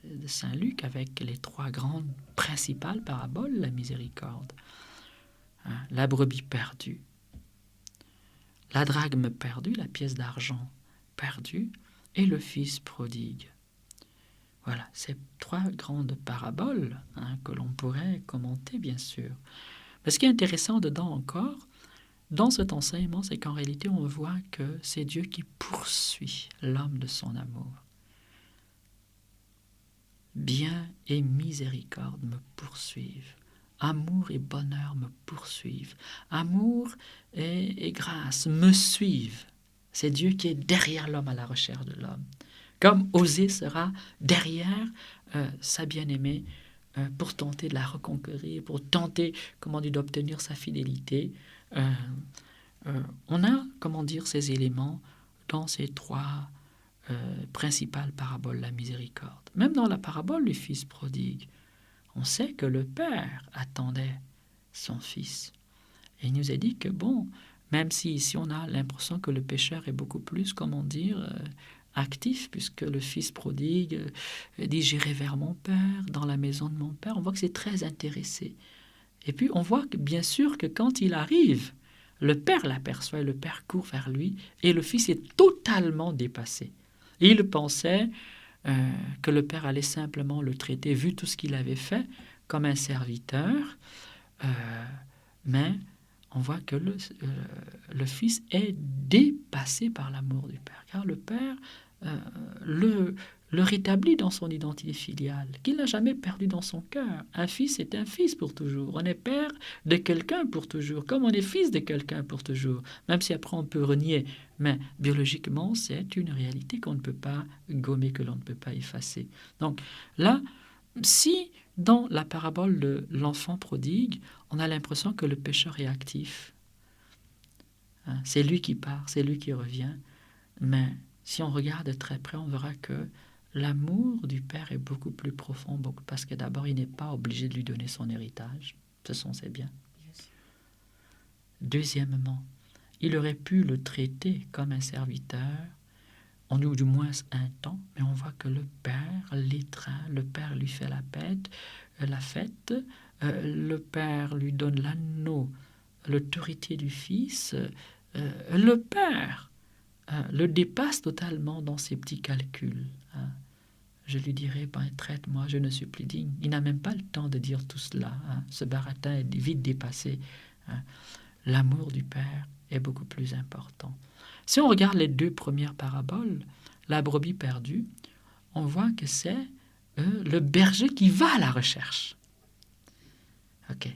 de Saint Luc avec les 3 grandes principales paraboles de la miséricorde. La brebis perdue, la drachme perdue, la pièce d'argent perdue, et le fils prodigue. Voilà, ces 3 grandes paraboles que l'on pourrait commenter, bien sûr. Mais ce qui est intéressant dedans encore, dans cet enseignement, c'est qu'en réalité, on voit que c'est Dieu qui poursuit l'homme de son amour. Bien et miséricorde me poursuivent. Amour et bonheur me poursuivent. Amour et grâce me suivent. C'est Dieu qui est derrière l'homme, à la recherche de l'homme. Comme Osée sera derrière sa bien-aimée pour tenter de la reconquérir, pour tenter, d'obtenir sa fidélité. On a, ces éléments dans ces 3 principales paraboles de la miséricorde. Même dans la parabole du fils prodigue, on sait que le père attendait son fils. Et il nous a dit que même si ici on a l'impression que le pécheur est beaucoup plus, actif, puisque le fils prodigue dit « J'irai vers mon père, dans la maison de mon père », on voit que c'est très intéressé. Et puis on voit que, bien sûr que quand il arrive, le père l'aperçoit et le père court vers lui, et le fils est totalement dépassé. Il pensait que le père allait simplement le traiter, vu tout ce qu'il avait fait, comme un serviteur, mais on voit que le fils est dépassé par l'amour du père, car le père le rétablit dans son identité filiale, qu'il n'a jamais perdu dans son cœur. Un fils est un fils pour toujours. On est père de quelqu'un pour toujours, comme on est fils de quelqu'un pour toujours, même si après on peut renier. Mais biologiquement, c'est une réalité qu'on ne peut pas gommer, que l'on ne peut pas effacer. Donc là, si dans la parabole de l'enfant prodigue, on a l'impression que le pécheur est actif, c'est lui qui part, c'est lui qui revient, mais si on regarde de très près, on verra que l'amour du père est beaucoup plus profond, parce que d'abord, il n'est pas obligé de lui donner son héritage. Ce sont ses biens. Deuxièmement, il aurait pu le traiter comme un serviteur, ou du moins un temps, mais on voit que le père l'étreint, le père lui fait la fête, le père lui donne l'anneau, l'autorité du fils, le père le dépasse totalement dans ses petits calculs. Je lui dirai, traite-moi, je ne suis plus digne. Il n'a même pas le temps de dire tout cela. Ce baratin est vite dépassé. L'amour du Père est beaucoup plus important. Si on regarde les 2 premières paraboles, la brebis perdue, on voit que c'est le berger qui va à la recherche. Ok.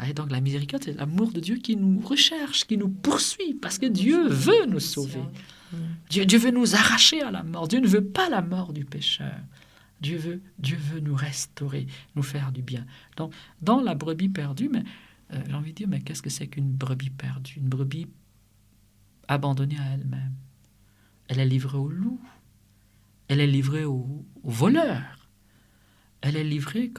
Et donc la miséricorde, c'est l'amour de Dieu qui nous recherche, qui nous poursuit, parce que Dieu veut nous sauver. Dieu veut nous arracher à la mort. Dieu ne veut pas la mort du pécheur. Dieu veut nous restaurer, nous faire du bien. Donc, dans la brebis perdue, j'ai envie de dire, mais qu'est-ce que c'est qu'une brebis perdue? Une brebis abandonnée à elle-même. Elle est livrée au loup. Elle est livrée aux voleurs. Elle est livrée,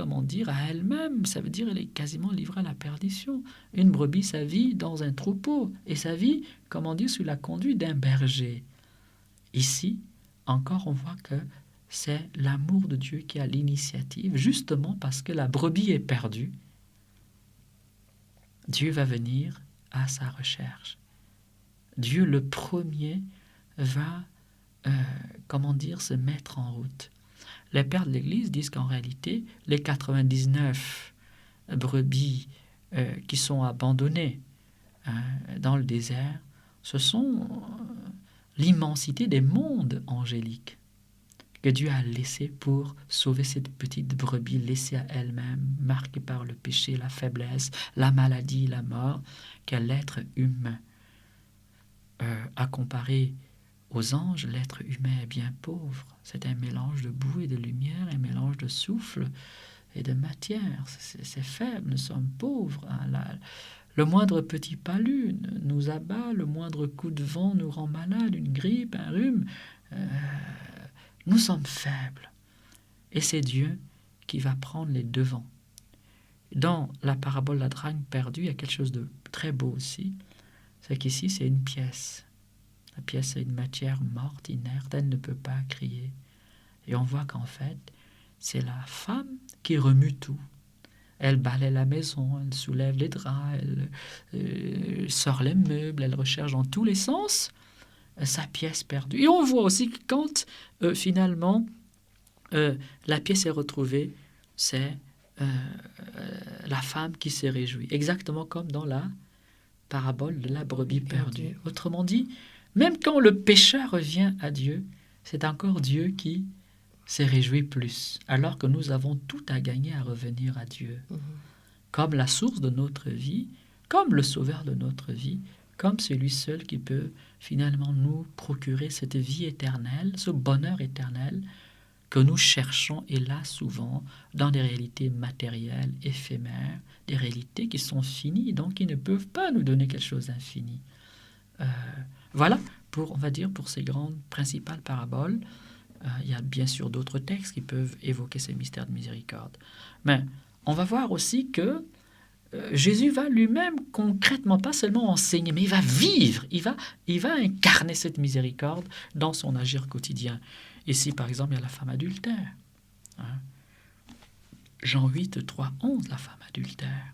à elle-même. Ça veut dire qu'elle est quasiment livrée à la perdition. Une brebis, ça vit dans un troupeau. Et ça vit, sous la conduite d'un berger. Ici, encore, on voit que c'est l'amour de Dieu qui a l'initiative, justement parce que la brebis est perdue. Dieu va venir à sa recherche. Dieu, le premier, va, se mettre en route. Les pères de l'Église disent qu'en réalité, les 99 brebis qui sont abandonnées dans le désert, ce sont l'immensité des mondes angéliques que Dieu a laissés pour sauver cette petite brebis laissée à elle-même, marquée par le péché, la faiblesse, la maladie, la mort, qu'est l'être humain. À comparer aux anges, l'être humain est bien pauvre. C'est un mélange de boue et de lumière, un mélange de souffle et de matière. C'est faible, nous sommes pauvres. Le moindre petit palu nous abat, le moindre coup de vent nous rend malade, une grippe, un rhume. Nous sommes faibles. Et c'est Dieu qui va prendre les devants. Dans la parabole de la drague perdue, il y a quelque chose de très beau aussi. C'est qu'ici, c'est une pièce. La pièce est une matière morte, inerte, elle ne peut pas crier. Et on voit qu'en fait, c'est la femme qui remue tout. Elle balaie la maison, elle soulève les draps, elle sort les meubles, elle recherche dans tous les sens sa pièce perdue. Et on voit aussi que quand finalement la pièce est retrouvée, c'est la femme qui s'est réjouie. Exactement comme dans la parabole de la brebis perdue. Autrement dit, même quand le pécheur revient à Dieu, c'est encore Dieu qui s'est réjoui plus, alors que nous avons tout à gagner à revenir à Dieu, comme la source de notre vie, comme le sauveur de notre vie, comme celui seul qui peut finalement nous procurer cette vie éternelle, ce bonheur éternel que nous cherchons, et là souvent, dans des réalités matérielles, éphémères, des réalités qui sont finies, donc qui ne peuvent pas nous donner quelque chose d'infini. Voilà, on va dire, pour ces grandes principales paraboles. Il y a bien sûr d'autres textes qui peuvent évoquer ces mystères de miséricorde. Mais on va voir aussi que Jésus va lui-même concrètement, pas seulement enseigner, mais il va vivre, il va incarner cette miséricorde dans son agir quotidien. Ici, par exemple, il y a la femme adultère. Jean 8, 3, 11, la femme adultère.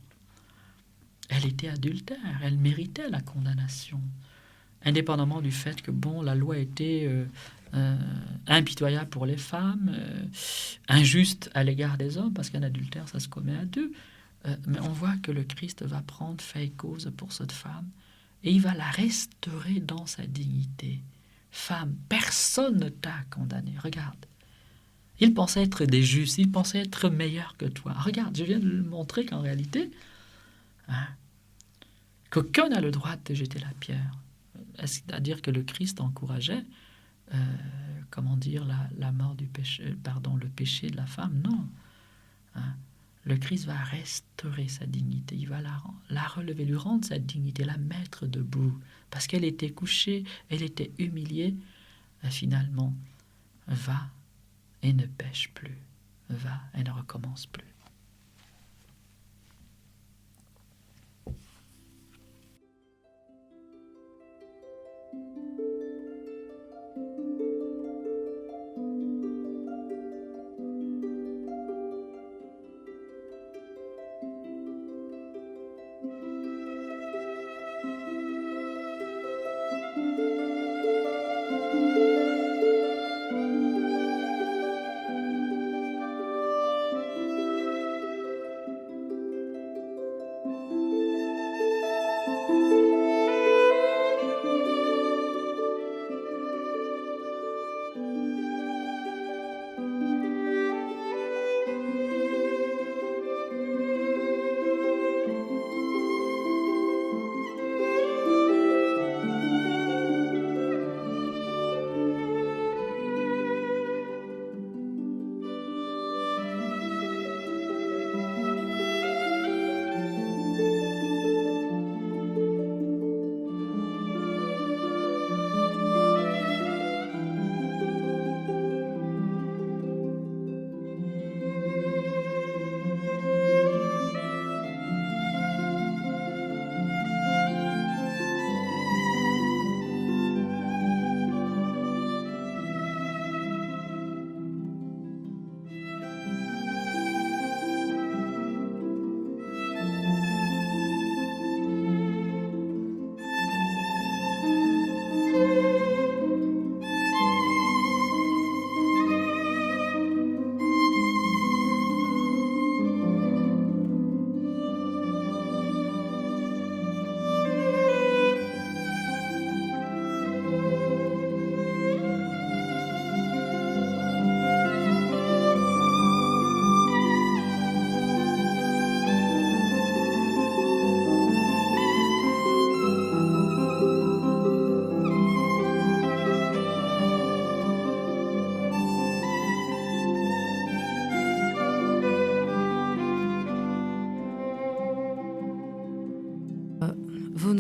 Elle était adultère, elle méritait la condamnation. Indépendamment du fait que, la loi était impitoyable pour les femmes, injuste à l'égard des hommes, parce qu'un adultère, ça se commet à deux. Mais on voit que le Christ va prendre fait et cause pour cette femme, et il va la restaurer dans sa dignité. Femme, personne ne t'a condamné. Regarde. Il pensait être des justes, il pensait être meilleur que toi. Regarde, je viens de le montrer qu'en réalité, qu'aucun n'a le droit de te jeter la pierre. C'est-à-dire que le Christ encourageait, la mort du péché, le péché de la femme. Non. Le Christ va restaurer sa dignité, il va la relever, lui rendre sa dignité, la mettre debout, parce qu'elle était couchée, elle était humiliée. Finalement, va et ne pêche plus, va et ne recommence plus.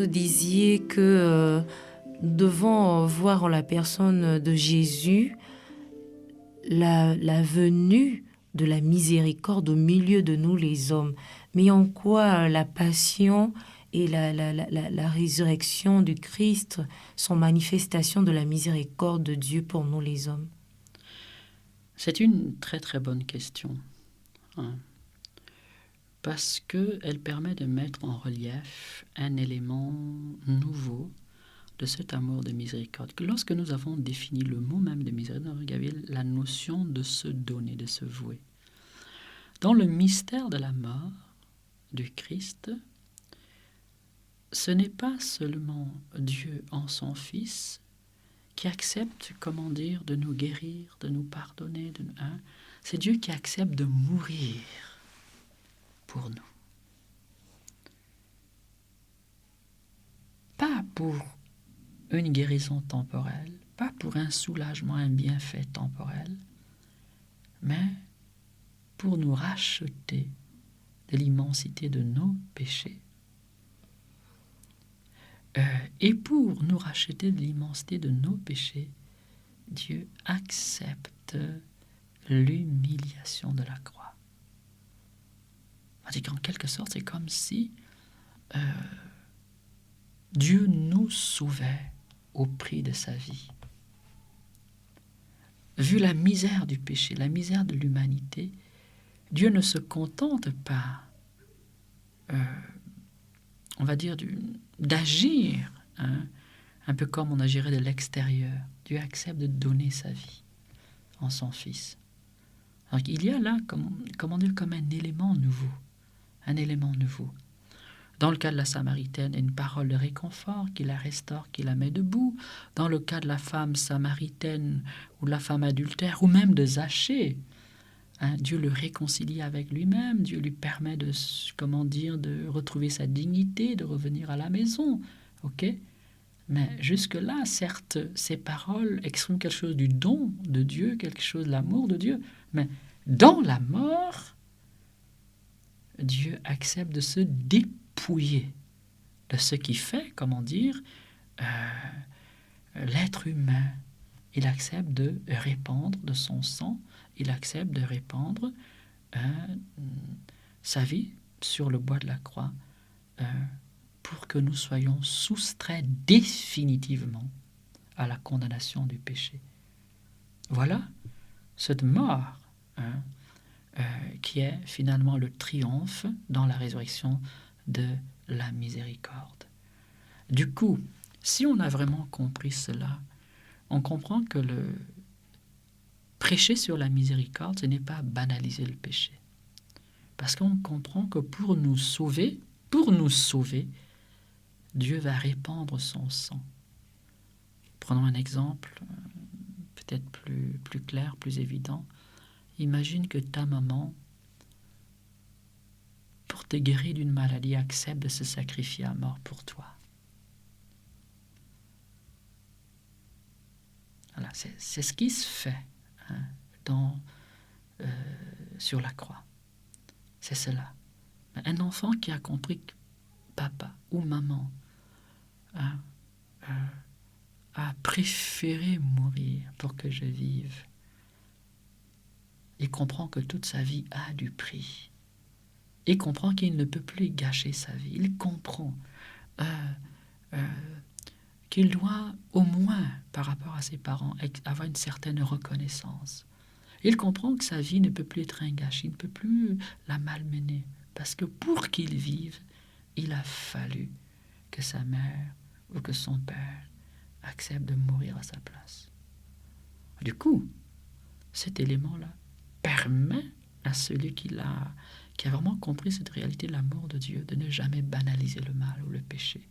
nous disiez que nous devons voir en la personne de Jésus la venue de la miséricorde au milieu de nous les hommes. Mais en quoi la passion et la résurrection du Christ sont manifestations de la miséricorde de Dieu pour nous les hommes? C'est une très très bonne question, hein, parce qu'elle permet de mettre en relief un élément nouveau de cet amour de miséricorde. Que lorsque nous avons défini le mot même de miséricorde, il y avait la notion de se donner, de se vouer. Dans le mystère de la mort du Christ, ce n'est pas seulement Dieu en son Fils qui accepte, de nous guérir, de nous pardonner. C'est Dieu qui accepte de mourir pour nous. Pas pour une guérison temporelle, pas pour un soulagement, un bienfait temporel, mais pour nous racheter de l'immensité de nos péchés. Et pour nous racheter de l'immensité de nos péchés, Dieu accepte l'humiliation de la croix. C'est qu'en quelque sorte, c'est comme si Dieu nous sauvait au prix de sa vie. Vu la misère du péché, la misère de l'humanité, Dieu ne se contente pas, d'agir, hein, un peu comme on agirait de l'extérieur. Dieu accepte de donner sa vie en son Fils. Alors, il y a là, comme un élément nouveau. Un élément nouveau. Dans le cas de la Samaritaine, une parole de réconfort qui la restaure, qui la met debout. Dans le cas de la femme samaritaine ou de la femme adultère, ou même de Zachée, hein, Dieu le réconcilie avec lui-même, Dieu lui permet de retrouver sa dignité, de revenir à la maison. Ok ? Mais jusque-là, certes, ces paroles expriment quelque chose du don de Dieu, quelque chose de l'amour de Dieu. Mais dans la mort, Dieu accepte de se dépouiller de ce qui fait, l'être humain. Il accepte de répandre de son sang, il accepte de répandre sa vie sur le bois de la croix pour que nous soyons soustraits définitivement à la condamnation du péché. Voilà cette mort qui est finalement le triomphe dans la résurrection de la miséricorde. Du coup, si on a vraiment compris cela, on comprend que le prêcher sur la miséricorde, ce n'est pas banaliser le péché. Parce qu'on comprend que pour nous sauver, Dieu va répandre son sang. Prenons un exemple peut-être plus clair, plus évident. Imagine que ta maman, pour te guérir d'une maladie, accepte de se sacrifier à mort pour toi. Voilà, c'est ce qui se fait sur la croix. C'est cela. Un enfant qui a compris que papa ou maman a préféré mourir pour que je vive, il comprend que toute sa vie a du prix. Il comprend qu'il ne peut plus gâcher sa vie. Il comprend qu'il doit, au moins, par rapport à ses parents, avoir une certaine reconnaissance. Il comprend que sa vie ne peut plus être un gâchis, il ne peut plus la malmener. Parce que pour qu'il vive, il a fallu que sa mère ou que son père accepte de mourir à sa place. Du coup, cet élément-là permet à celui qui a vraiment compris cette réalité de l'amour de Dieu de ne jamais banaliser le mal ou le péché.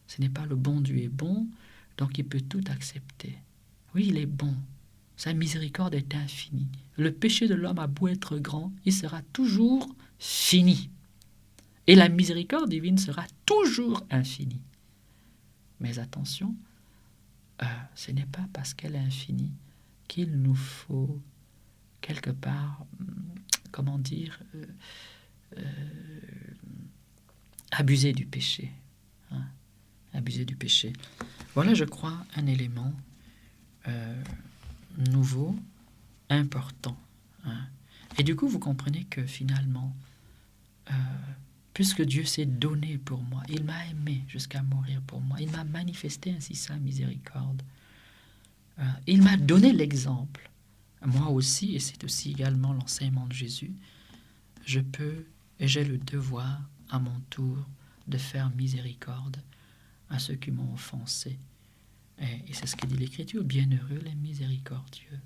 Ce n'est pas le bon Dieu est bon, donc il peut tout accepter. Oui, il est bon. Sa miséricorde est infinie. Le péché de l'homme a beau être grand, il sera toujours fini. Et la miséricorde divine sera toujours infinie. Mais attention, ce n'est pas parce qu'elle est infinie qu'il nous faut quelque part, abuser du péché. abuser du péché. Voilà, je crois, un élément nouveau, important. Hein. Et du coup, vous comprenez que finalement, puisque Dieu s'est donné pour moi, il m'a aimé jusqu'à mourir pour moi, il m'a manifesté ainsi sa miséricorde, il m'a donné l'exemple. Moi aussi, et c'est aussi également l'enseignement de Jésus, je peux et j'ai le devoir à mon tour de faire miséricorde à ceux qui m'ont offensé. Et c'est ce que dit l'Écriture, bienheureux les miséricordieux.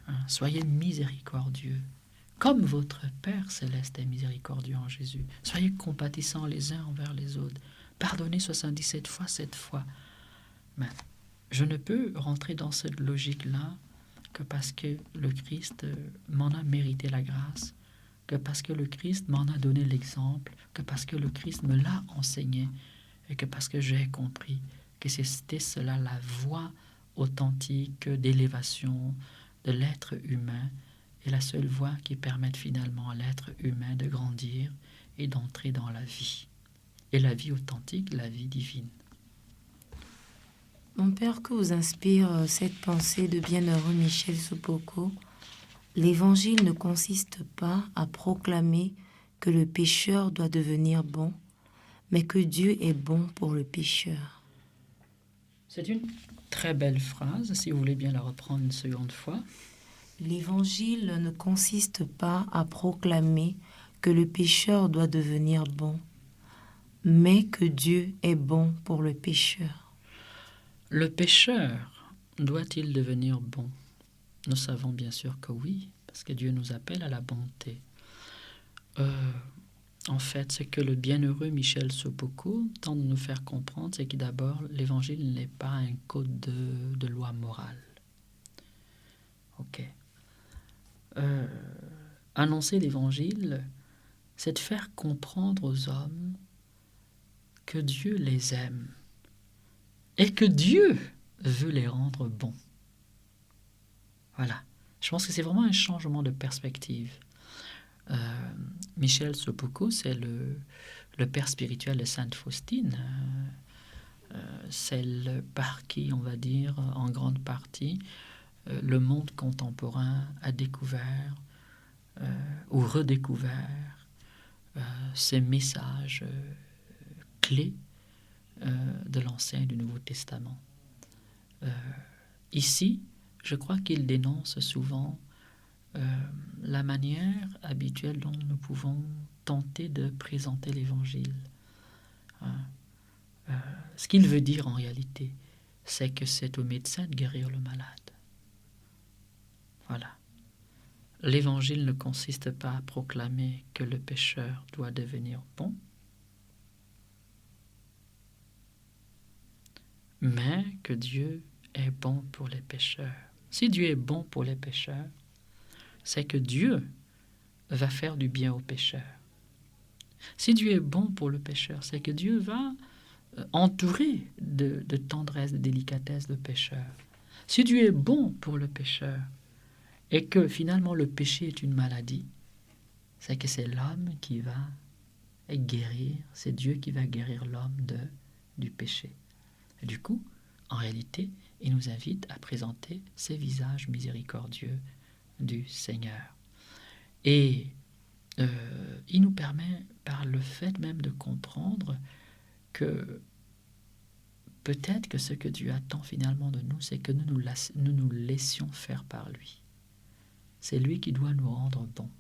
Hein, soyez miséricordieux, comme votre Père céleste est miséricordieux en Jésus. Soyez compatissants les uns envers les autres. Pardonnez 77 fois, 7 fois. Mais je ne peux rentrer dans cette logique-là que parce que le Christ m'en a mérité la grâce, que parce que le Christ m'en a donné l'exemple, que parce que le Christ me l'a enseigné, et que parce que j'ai compris que c'était cela la voie authentique d'élévation de l'être humain, et la seule voie qui permette finalement à l'être humain de grandir et d'entrer dans la vie. Et la vie authentique, la vie divine. Mon père, que vous inspire cette pensée de bienheureux Michel Sopoco? L'évangile ne consiste pas à proclamer que le pécheur doit devenir bon, mais que Dieu est bon pour le pécheur. C'est une très belle phrase, si vous voulez bien la reprendre une seconde fois. L'évangile ne consiste pas à proclamer que le pécheur doit devenir bon, mais que Dieu est bon pour le pécheur. Le pécheur doit-il devenir bon? Nous savons bien sûr que oui, parce que Dieu nous appelle à la bonté. En fait, ce que le bienheureux Michel Sopoco tente de nous faire comprendre, c'est que d'abord, l'évangile n'est pas un code de loi morale. Ok. Annoncer l'évangile, c'est de faire comprendre aux hommes que Dieu les aime et que Dieu veut les rendre bons. Voilà. Je pense que c'est vraiment un changement de perspective. Michel Sopoco, c'est le père spirituel de Sainte Faustine, celle par qui, on va dire, en grande partie, le monde contemporain a découvert ou redécouvert ces messages clés de l'Ancien et du Nouveau Testament. Ici, je crois qu'il dénonce souvent la manière habituelle dont nous pouvons tenter de présenter l'Évangile. Ce qu'il veut dire en réalité, c'est que c'est au médecin de guérir le malade. Voilà. L'Évangile ne consiste pas à proclamer que le pécheur doit devenir bon, mais que Dieu est bon pour les pécheurs. Si Dieu est bon pour les pécheurs, c'est que Dieu va faire du bien aux pécheurs. Si Dieu est bon pour le pécheur, c'est que Dieu va entourer de tendresse, de délicatesse le pécheur. Si Dieu est bon pour le pécheur et que finalement le péché est une maladie, c'est que c'est l'homme qui va guérir, c'est Dieu qui va guérir l'homme du péché. Et du coup, en réalité, il nous invite à présenter ces visages miséricordieux du Seigneur. Et il nous permet, par le fait même de comprendre que peut-être que ce que Dieu attend finalement de nous, c'est que nous nous laissions faire par lui. C'est lui qui doit nous rendre bons.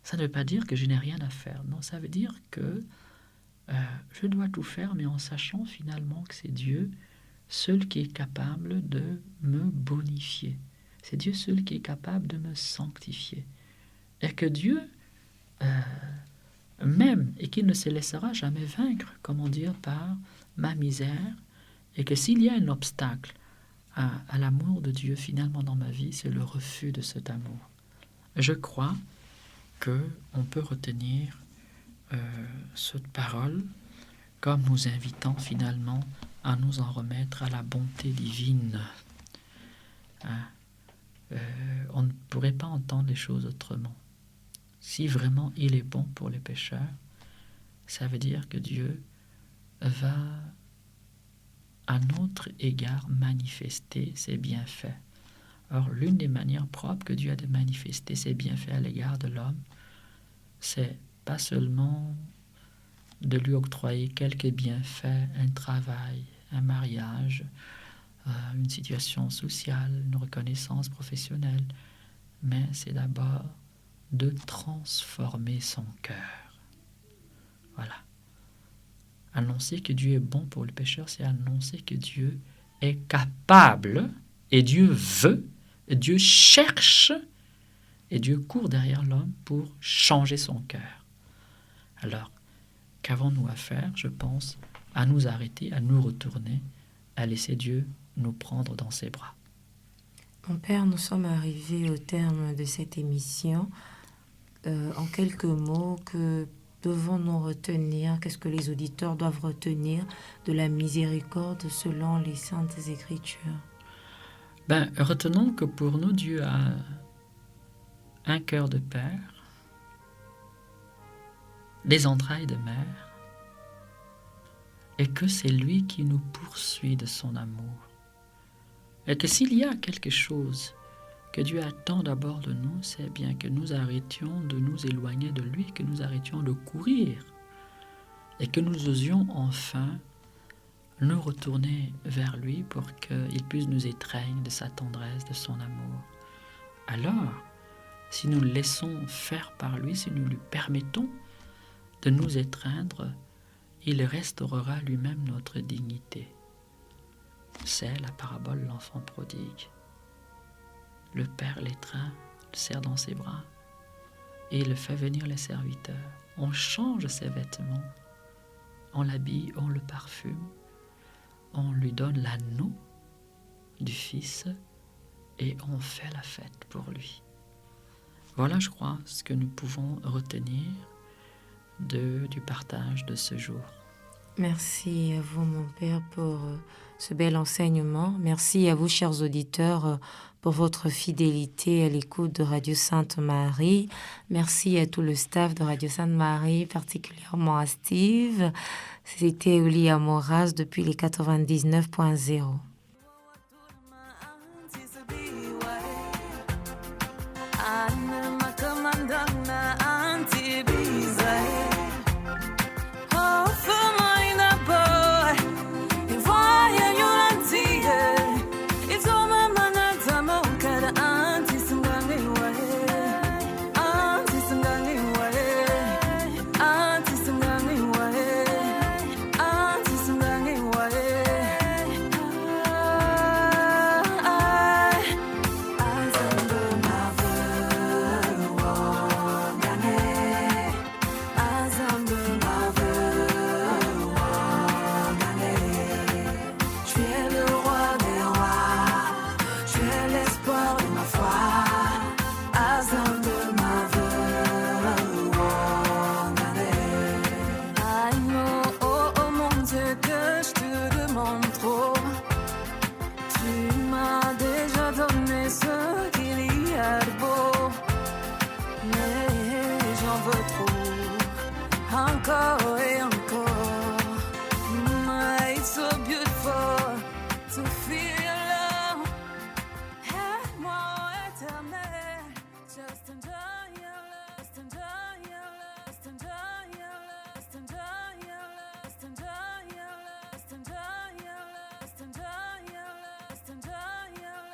Ça ne veut pas dire que je n'ai rien à faire. Non, ça veut dire que je dois tout faire, mais en sachant finalement que c'est Dieu seul qui est capable de me bonifier. C'est Dieu seul qui est capable de me sanctifier. Et que Dieu m'aime et qu'il ne se laissera jamais vaincre, comment dire, par ma misère. Et que s'il y a un obstacle à l'amour de Dieu finalement dans ma vie, c'est le refus de cet amour. Je crois qu'on peut retenir cette parole comme nous invitant finalement à nous en remettre à la bonté divine. On ne pourrait pas entendre les choses autrement. Si vraiment il est bon pour les pécheurs, ça veut dire que Dieu va à notre égard manifester ses bienfaits. Or, l'une des manières propres que Dieu a de manifester ses bienfaits à l'égard de l'homme, c'est pas seulement de lui octroyer quelques bienfaits, un travail, un mariage, une situation sociale, une reconnaissance professionnelle, mais c'est d'abord de transformer son cœur. Voilà. Annoncer que Dieu est bon pour le pécheur, c'est annoncer que Dieu est capable, et Dieu veut, et Dieu cherche, et Dieu court derrière l'homme pour changer son cœur. Alors, qu'avons-nous à faire? Je pense à nous arrêter, à nous retourner, à laisser Dieu nous prendre dans ses bras. Mon Père, nous sommes arrivés au terme de cette émission. En quelques mots, que devons-nous retenir? Qu'est-ce que les auditeurs doivent retenir de la miséricorde selon les Saintes Écritures? Retenons que pour nous, Dieu a un cœur de père, des entrailles de mère, et que c'est lui qui nous poursuit de son amour. Et que s'il y a quelque chose que Dieu attend d'abord de nous, c'est bien que nous arrêtions de nous éloigner de lui, que nous arrêtions de courir, et que nous osions enfin nous retourner vers lui pour qu'il puisse nous étreindre de sa tendresse, de son amour. Alors, si nous le laissons faire par lui, si nous lui permettons de nous étreindre, il restaurera lui-même notre dignité. C'est la parabole de l'enfant prodigue. Le père l'étreint, le serre dans ses bras, et il fait venir les serviteurs. On change ses vêtements, on l'habille, on le parfume, on lui donne l'anneau du Fils, et on fait la fête pour lui. Voilà, je crois, ce que nous pouvons retenir du partage de ce jour. Merci à vous, mon Père, pour ce bel enseignement. Merci à vous, chers auditeurs, pour votre fidélité à l'écoute de Radio Sainte-Marie. Merci à tout le staff de Radio Sainte-Marie, particulièrement à Steve. C'était Oli Amoras depuis les 99.0.